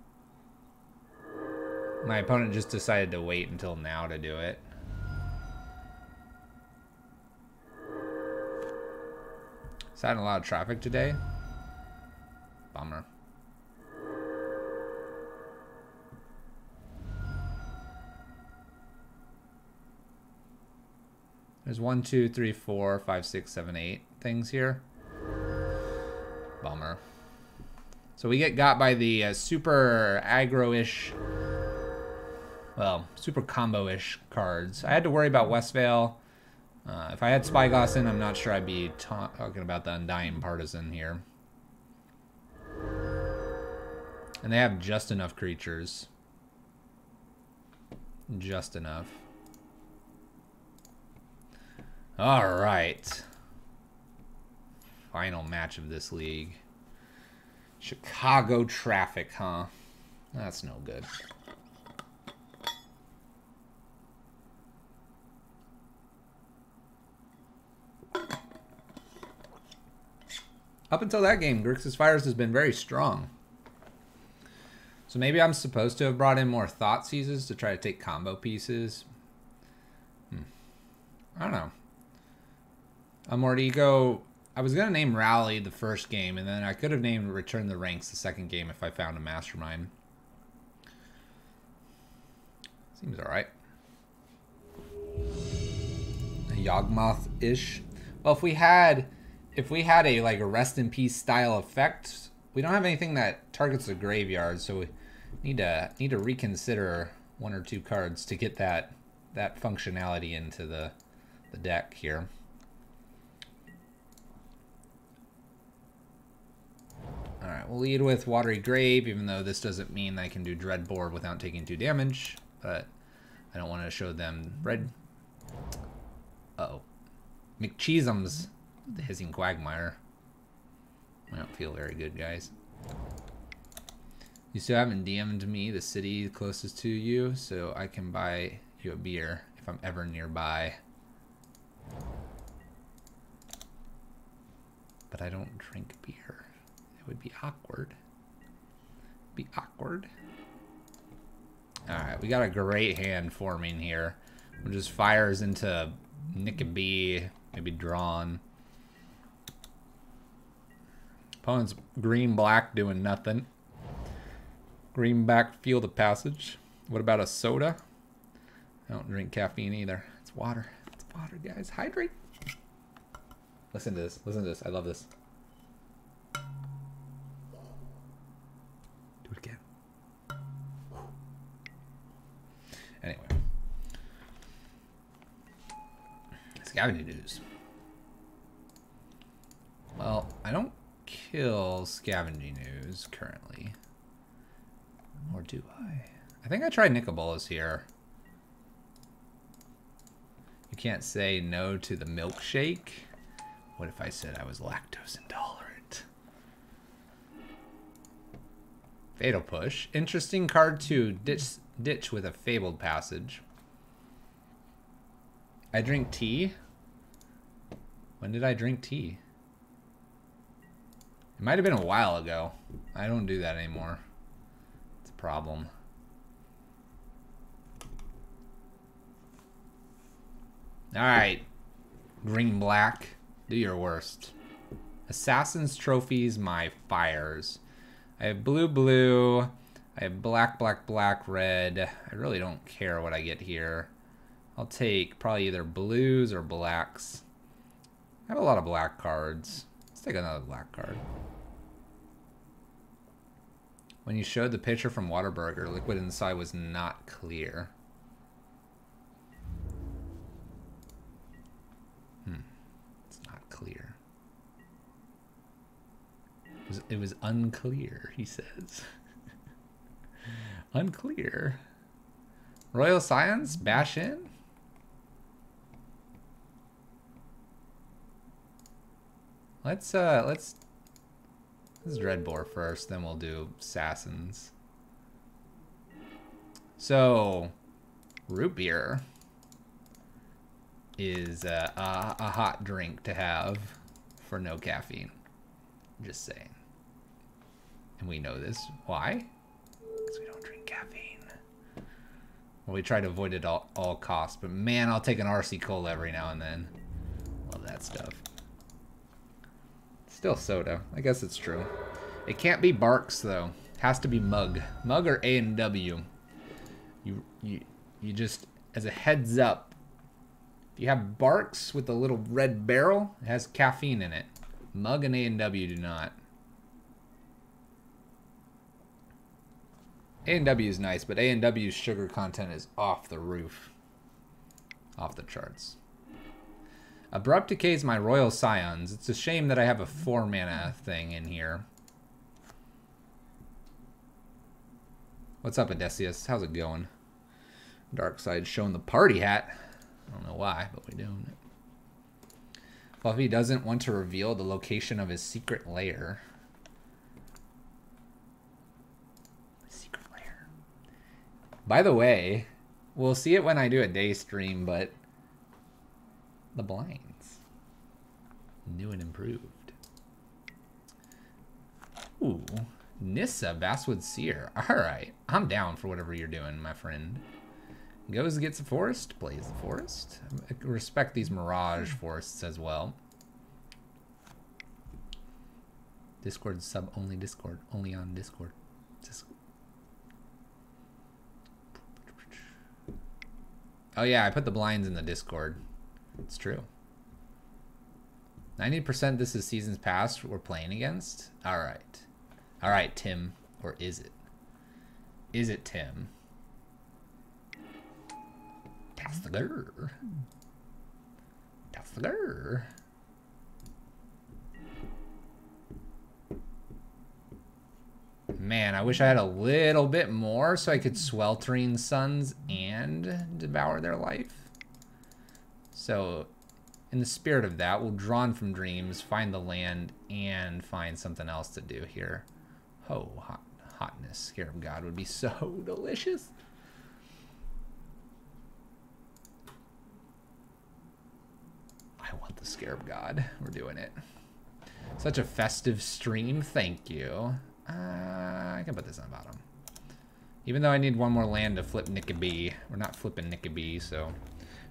My opponent just decided to wait until now to do it. Is that a lot of traffic today? Bummer. There's 1, 2, 3, 4, 5, 6, 7, 8 things here. Bummer. So we get got by the super aggro-ish, well, super combo-ish cards. I had to worry about Westvale. If I had Spyglass in, I'm not sure I'd be talking about the Undying Partisan here. And they have just enough creatures. Just enough. All right. Final match of this league. Chicago Traffic, huh? That's no good. Up until that game, Grixis Fires has been very strong. So maybe I'm supposed to have brought in more Thought Seizes to try to take combo pieces. I don't know. Amortigo, I was going to name Rally the first game, and then I could have named Return the Ranks the second game if I found a Mastermind. Seems alright. Yawgmoth-ish. Well, if we had a like a Rest in Peace style effect, we don't have anything that targets the graveyard, so we need to reconsider one or two cards to get that functionality into the deck here. Alright, we'll lead with Watery Grave, even though this doesn't mean I can do Dreadboard without taking 2 damage, but I don't want to show them red. Uh-oh. McCheesums, the Hissing Quagmire. I don't feel very good, guys. You still haven't DM'd me the city closest to you, so I can buy you a beer if I'm ever nearby. But I don't drink beer. It would be awkward. Be awkward. Alright, we got a great hand forming here. We'll just fires into Nickabee, maybe drawn. Opponent's green-black doing nothing. Greenback Field of Passage. What about a soda? I don't drink caffeine either. It's water. It's water, guys. Hydrate. Listen to this. Listen to this. I love this. Do it again. Anyway. Scavenging Ooze. Well, I don't kill Scavenging Ooze currently. Or do I? I think I tried Bolas here. You can't say no to the milkshake. What if I said I was lactose intolerant? Fatal Push. Interesting card to ditch with a Fabled Passage. I drink tea? When did I drink tea? It might have been a while ago. I don't do that anymore. It's a problem. Alright. Green black. Do your worst. Assassin's Trophies, my fires. I have blue, blue. I have black, black, black, red. I really don't care what I get here. I'll take probably either blues or blacks. I have a lot of black cards. Let's take another black card. When you showed the picture from Whataburger, liquid inside was not clear. It's not clear. It was unclear, he says. Unclear. Royal Science, bash in? Let's This is Dreadbore first, then we'll do Assassins. So, root beer is a hot drink to have for no caffeine. Just saying. And we know this. Why? Because we don't drink caffeine. Well, we try to avoid it at all costs. But man, I'll take an RC Cola every now and then. Love that stuff. Still soda. I guess it's true. It can't be Barks, though. It has to be Mug. Mug or A&W. You just, as a heads up, if you have Barks with a little red barrel, it has caffeine in it. Mug and A&W do not. A&W is nice, but A&W's sugar content is off the roof. Off the charts. Abrupt Decay is my Royal Scions. It's a shame that I have a 4 mana thing in here. What's up, Odysseus? How's it going? Darkseid's showing the party hat. I don't know why, but we're doing it. Fluffy doesn't want to reveal the location of his secret lair. Secret lair. By the way, we'll see it when I do a day stream, but the blinds. New and improved. Ooh. Nissa, Basswood Seer. Alright. I'm down for whatever you're doing, my friend. Goes, gets a forest, plays the forest. I respect these Mirage forests as well. Discord sub only Discord. Only on Discord. Oh yeah, I put the blinds in the Discord. It's true. 90% this is seasons past we're playing against? Alright. Alright, Tim. Or is it? Is it Tim? Tassler. Tassler. Man, I wish I had a little bit more so I could Sweltering Suns and Devour Their Life. So, in the spirit of that, we'll Drawn from Dreams, find the land, and find something else to do here. Oh, hotness. Scarab God would be so delicious. I want the Scarab God. We're doing it. Such a festive stream. Thank you. I can put this on the bottom. Even though I need one more land to flip Nickabee. We're not flipping Nickabee, so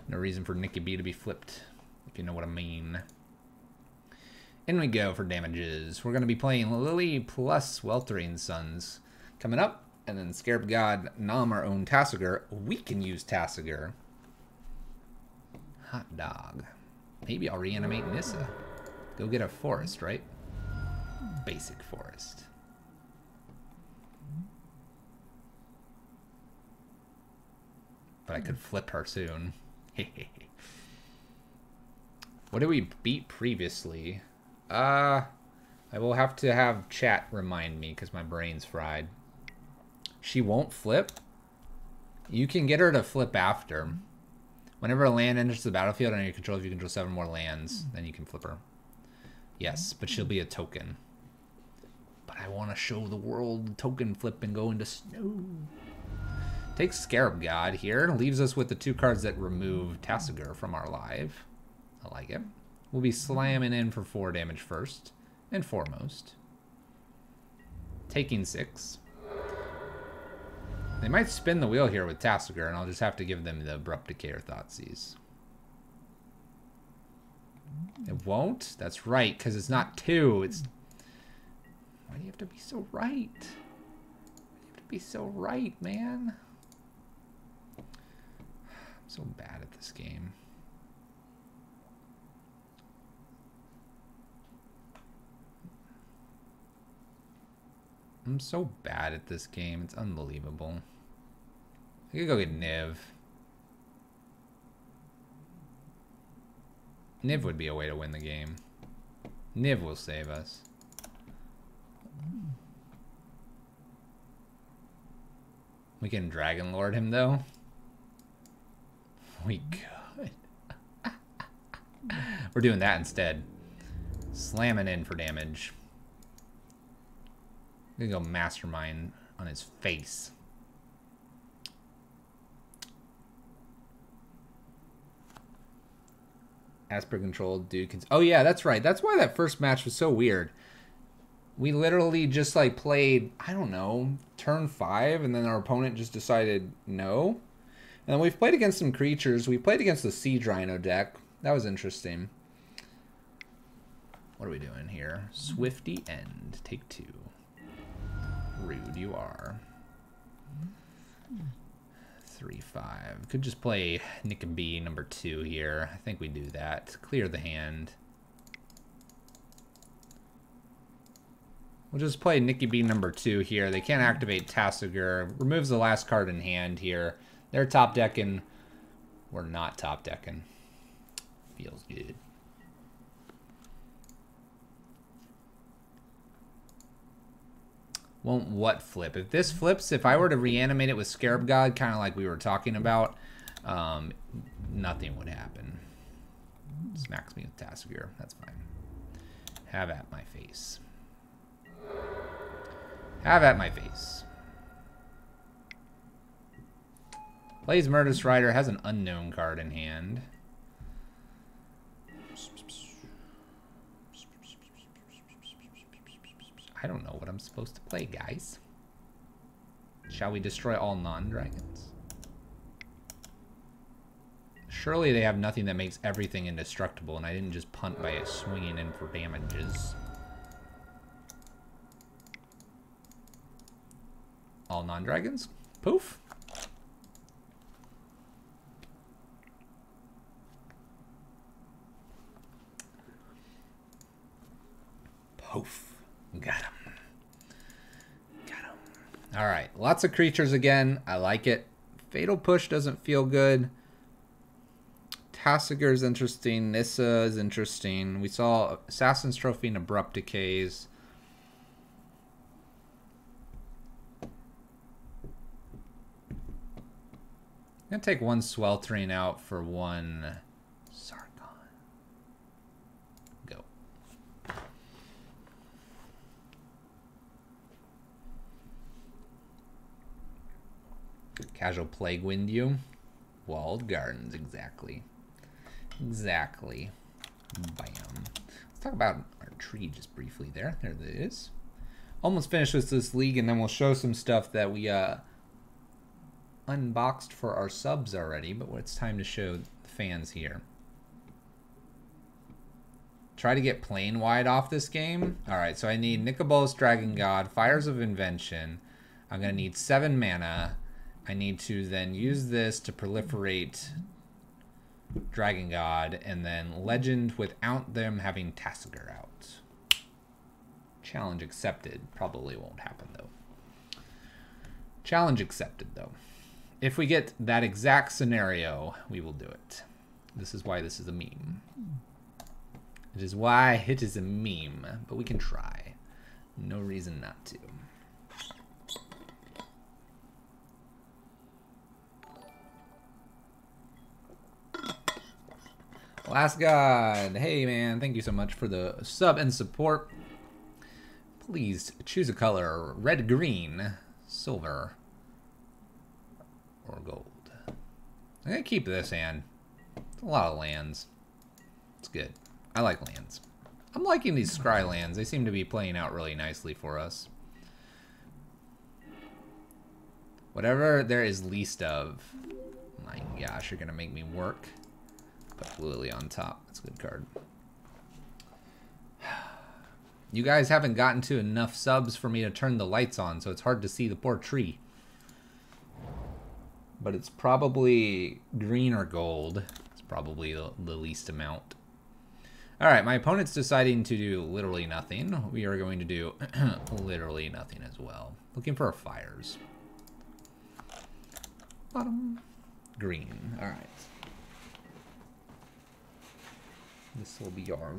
no reason for Nickabee to be flipped, if you know what I mean. In we go for damages. We're going to be playing Lily plus Sweltering Suns coming up. And then Scarab God, Nom, our own Tassiger. We can use Tassiger. Hot dog. Maybe I'll reanimate Nissa. Go get a forest, right? Basic forest. But I could flip her soon. What did we beat previously? I will have to have chat remind me because my brain's fried. She won't flip? You can get her to flip after. Whenever a land enters the battlefield under your control, if you control 7 more lands, then you can flip her. Yes, but she'll be a token. But I want to show the world token flip and go into snow. Takes Scarab God here. Leaves us with the 2 cards that remove Tassiger from our live. I like it. We'll be slamming in for 4 damage first and foremost. Taking 6. They might spin the wheel here with Tassiger, and I'll just have to give them the Abrupt Decay or Thoughtseize. It won't? That's right, because it's not 2. It's... Why do you have to be so right? Why do you have to be so right, man? I'm so bad at this game. I'm so bad at this game. It's unbelievable. I could go get Niv. Niv would be a way to win the game. Niv will save us. We can Dragon Lord him, though. We could. We're doing that instead. Slamming in for damage. I'm gonna go Mastermind on his face. Asper controlled dude. Oh yeah, that's right. That's why that first match was so weird. We literally just like played, I don't know, turn 5, and then our opponent just decided no. And then we've played against some creatures. We played against the Siege Rhino deck. That was interesting. What are we doing here? Swifty End. Take 2. Rude you are. 3/5. Could just play Nick and B number 2 here. I think we do that. Clear the hand. We'll just play Nicky B number 2 here. They can't activate Tasigur. Removes the last card in hand here. They're top decking. We're not top decking. Feels good. Won't what flip? If this flips, if I were to reanimate it with Scarab God, kind of like we were talking about, nothing would happen. Smacks me with Tasigur. That's fine. Have at my face. Have at my face. Plays Murderous Rider, has an unknown card in hand. I don't know what I'm supposed to play, guys. Shall we destroy all non-dragons? Surely they have nothing that makes everything indestructible, and I didn't just punt by swinging in for damages. All non-dragons? Poof. Poof. Got him. Got him. Alright, lots of creatures again. I like it. Fatal Push doesn't feel good. Tasigur's interesting. Nissa is interesting. We saw Assassin's Trophy and Abrupt Decays. I'm gonna take one Sweltering out for one Sargon. Go. Casual Plague Wind you. Walled Gardens, exactly. Exactly. Bam. Let's talk about our tree just briefly there. There it is. Almost finished with this league, and then we'll show some stuff that we unboxed for our subs already, but it's time to show the fans here. Try to get plane wide off this game. Alright, so I need Nicol, Dragon God, Fires of Invention. I'm going to need 7 mana. I need to then use this to proliferate Dragon God, and then Legend without them having Tasigur out. Challenge accepted. Probably won't happen, though. Challenge accepted, though. If we get that exact scenario, we will do it. This is why this is a meme. It is why it is a meme, but we can try. No reason not to. Last God. Hey, man. Thank you so much for the sub and support. Please choose a color. Red, green, silver, or gold. I'm going to keep this hand. It's a lot of lands. It's good. I like lands. I'm liking these scry lands. They seem to be playing out really nicely for us. Whatever there is least of. My gosh, you're going to make me work. Put Lily on top. That's a good card. You guys haven't gotten to enough subs for me to turn the lights on, so it's hard to see the poor tree. But it's probably green or gold. It's probably the least amount. Alright, my opponent's deciding to do literally nothing. We are going to do literally nothing as well. Looking for our fires. Bottom. Green. Alright. This will be our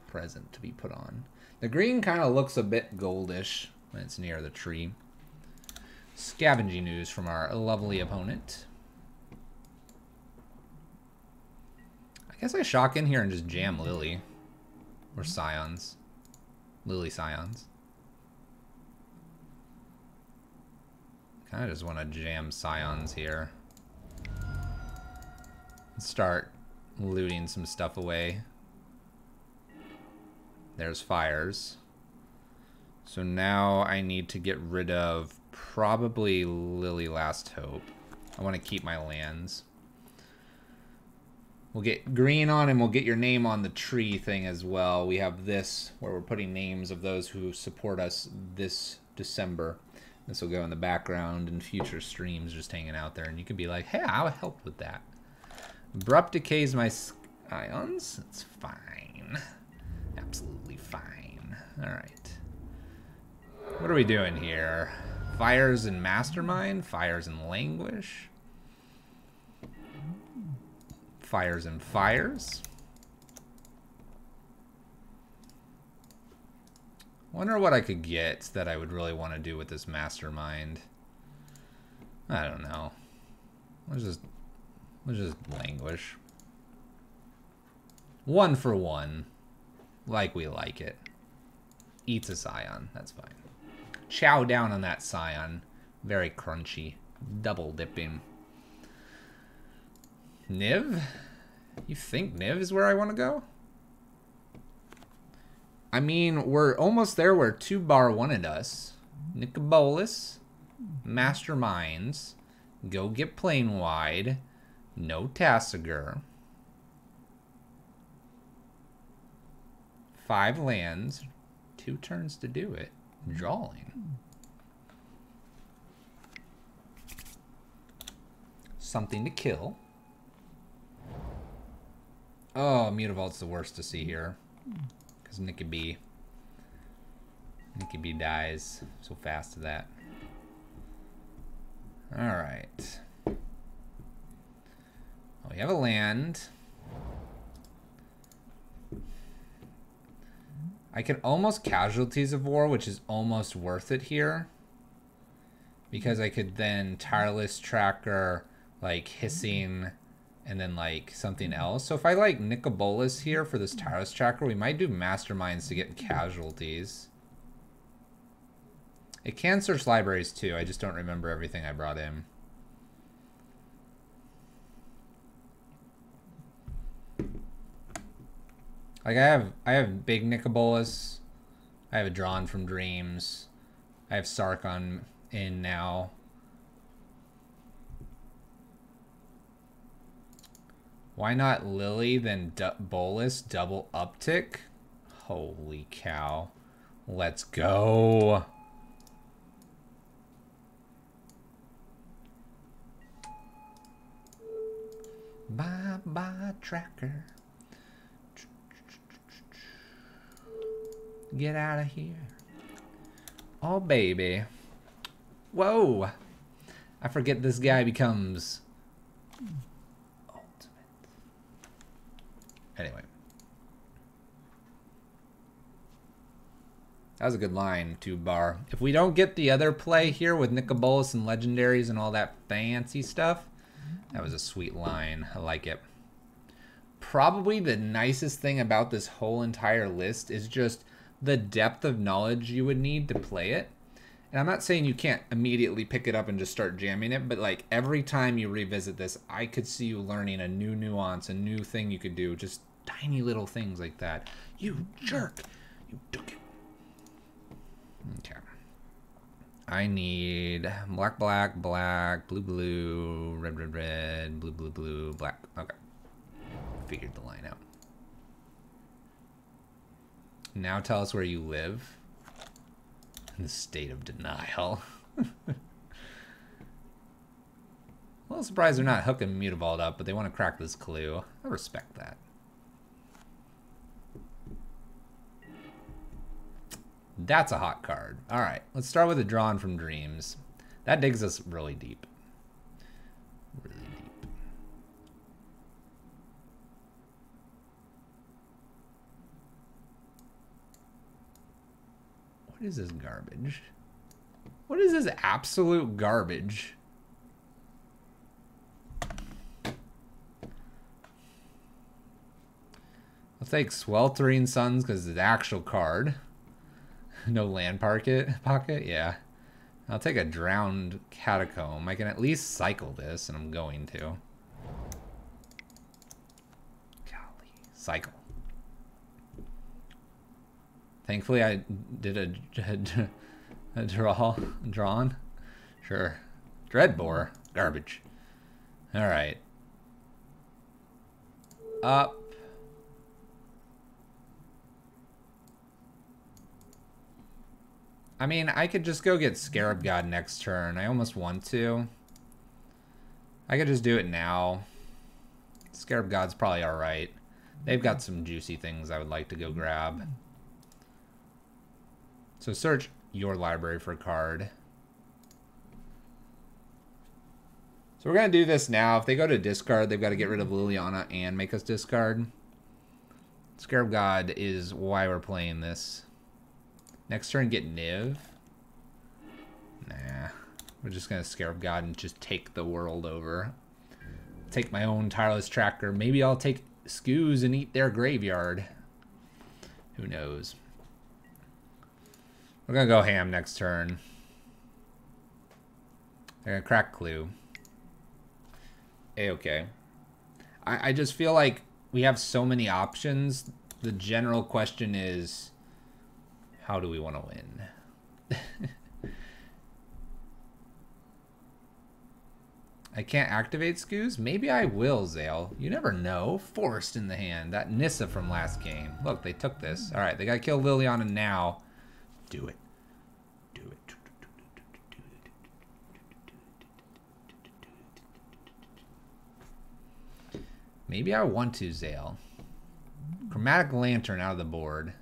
present to be put on. The green kind of looks a bit goldish when it's near the tree. Scavenging news from our lovely opponent. I guess I shock in here and just jam Lily. Or Scions. Lily Scions. Kind of just want to jam Scions here. Start looting some stuff away. There's fires. So now I need to get rid of probably Lily Last Hope. I want to keep my lands. We'll get green on and we'll get your name on the tree thing as well. We have this where we're putting names of those who support us this December. This will go in the background in future streams, just hanging out there. And you can be like, hey, I'll help with that. Abrupt decays my Scions. It's fine. Absolutely fine. All right. What are we doing here? Fires and Mastermind? Fires and Languish? Fires and Fires? Wonder what I could get that I would really want to do with this Mastermind. I don't know. Let's just Languish. 1 for 1. Like we like it. Eats a Scion. That's fine. Chow down on that Scion. Very crunchy. Double dipping. Niv? You think Niv is where I want to go? I mean, we're almost there where 2-bar wanted us. Bolas. Masterminds. Go get Plane Wide. No Tassiger. 5 lands. 2 turns to do it. Drawing. Something to kill. Oh, Mutavault's the worst to see here. Because Nicky B dies so fast to that. Alright. Oh, we have a land. I can almost Casualties of War, which is almost worth it here. Because I could then Tireless Tracker, like Hissing, and then like something else. So if I like Nicol here for this Tireless Tracker, we might do Masterminds to get Casualties. It can search libraries too. I just don't remember everything I brought in. Like I have big Nicol. I have a Drawn from Dreams. I have Sarkon in now. Why not Lily, then Bolas, double uptick? Holy cow. Let's go. Bye-bye, tracker. Get out of here. Oh, baby. Whoa. I forget this guy becomes ultimate. Anyway. That was a good line, 2-bar. If we don't get the other play here with Nicol and legendaries and all that fancy stuff, that was a sweet line. I like it. Probably the nicest thing about this whole entire list is just the depth of knowledge you would need to play it. And I'm not saying you can't immediately pick it up and just start jamming it, but like every time you revisit this, I could see you learning a new nuance, a new thing you could do, just tiny little things like that. You jerk! You took it. Okay. I need black, black, black, blue, blue, red, red, red, blue, blue, blue, black. Okay. Figured the line out. Now tell us where you live. In the state of denial. A little surprised they're not hooking Mutavault up, but they want to crack this clue. I respect that. That's a hot card. Alright, let's start with a Drawn from Dreams. That digs us really deep. Really deep. What is this garbage? What is this absolute garbage? I'll take Sweltering Suns because it's the actual card. No land pocket? Yeah. I'll take a drowned catacomb. I can at least cycle this, and I'm going to. Golly, cycle. Thankfully, I did a drawn. Sure. Dreadbore. Garbage. All right. Up. I mean, I could just go get Scarab God next turn. I almost want to. I could just do it now. Scarab God's probably alright. They've got some juicy things I would like to go grab. So search your library for a card. So we're going to do this now. If they go to discard, they've got to get rid of Liliana and make us discard. Scarab God is why we're playing this. Next turn, get Niv. Nah. We're just going to Scarab God and just take the world over. Take my own Tireless Tracker. Maybe I'll take Skoos and eat their graveyard. Who knows? We're going to go ham next turn. They're going to crack Clue. A-okay. I just feel like we have so many options. The general question is, how do we want to win? I can't activate Skoos? Maybe I will, Zale. You never know. Forced in the hand. That Nissa from last game. Look, they took this. Alright, they gotta kill Liliana now. Do it. Do it. Maybe I want to, Zale. Chromatic Lantern out of the board.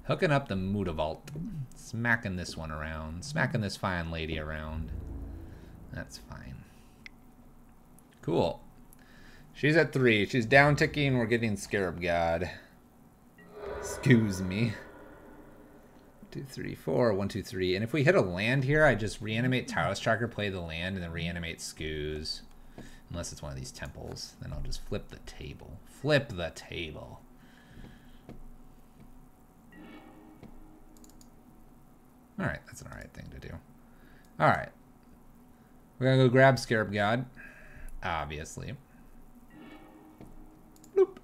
Hooking up the Mutavault. Smacking this one around. Smacking this fine lady around. That's fine. Cool. She's at 3. She's down ticking. We're getting Scarab God. Excuse me. 2, 3, 4. 1, 2, 3. And if we hit a land here, I just reanimate Tireless Tracker, play the land, and then reanimate Skoos. Unless it's one of these temples. Then I'll just flip the table. Flip the table. Alright, that's an alright thing to do. Alright. We're gonna go grab Scarab God. Obviously. Bloop.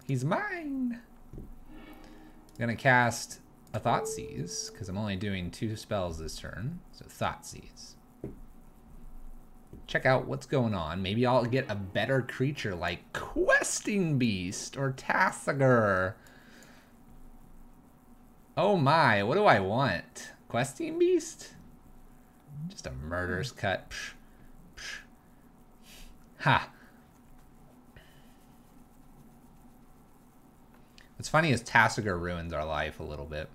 He's mine! I'm gonna cast a Thoughtseize, because I'm only doing 2 spells this turn. So Thoughtseize. Check out what's going on. Maybe I'll get a better creature like Questing Beast or Tassiger. Oh my, what do I want? Questing Beast? Just a murderous cut. Psh, psh. Ha. What's funny is Tassiger ruins our life a little bit.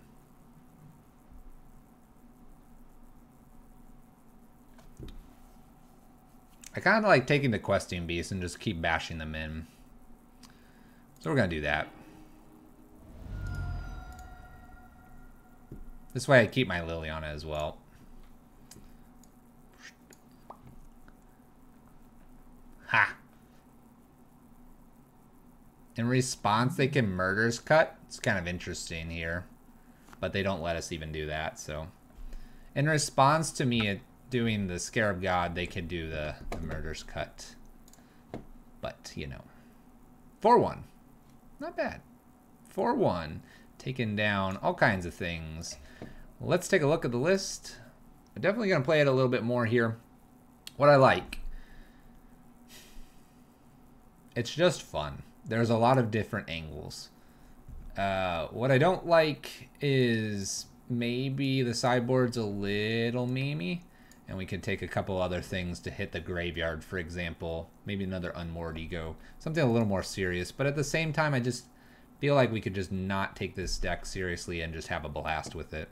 I kind of like taking the Questing Beast and just keep bashing them in. So we're going to do that. This way I keep my Liliana as well. Ha! In response, they can Murder's Cut. It's kind of interesting here. But they don't let us even do that, so. In response to me doing the Scarab God, they could do the Murder's Cut. But, you know. 4-1. Not bad. 4-1. Taking down all kinds of things. Let's take a look at the list. I'm definitely going to play it a little bit more here. What I like. It's just fun. There's a lot of different angles. What I don't like is maybe the sideboard's a little memey. And we could take a couple other things to hit the graveyard, for example. Maybe another Unmoored Ego. Something a little more serious. But at the same time, I just feel like we could just not take this deck seriously and just have a blast with it.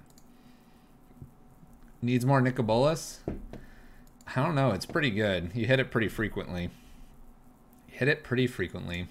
Needs more Nicol Bolas? I don't know. It's pretty good. You hit it pretty frequently. Hit it pretty frequently.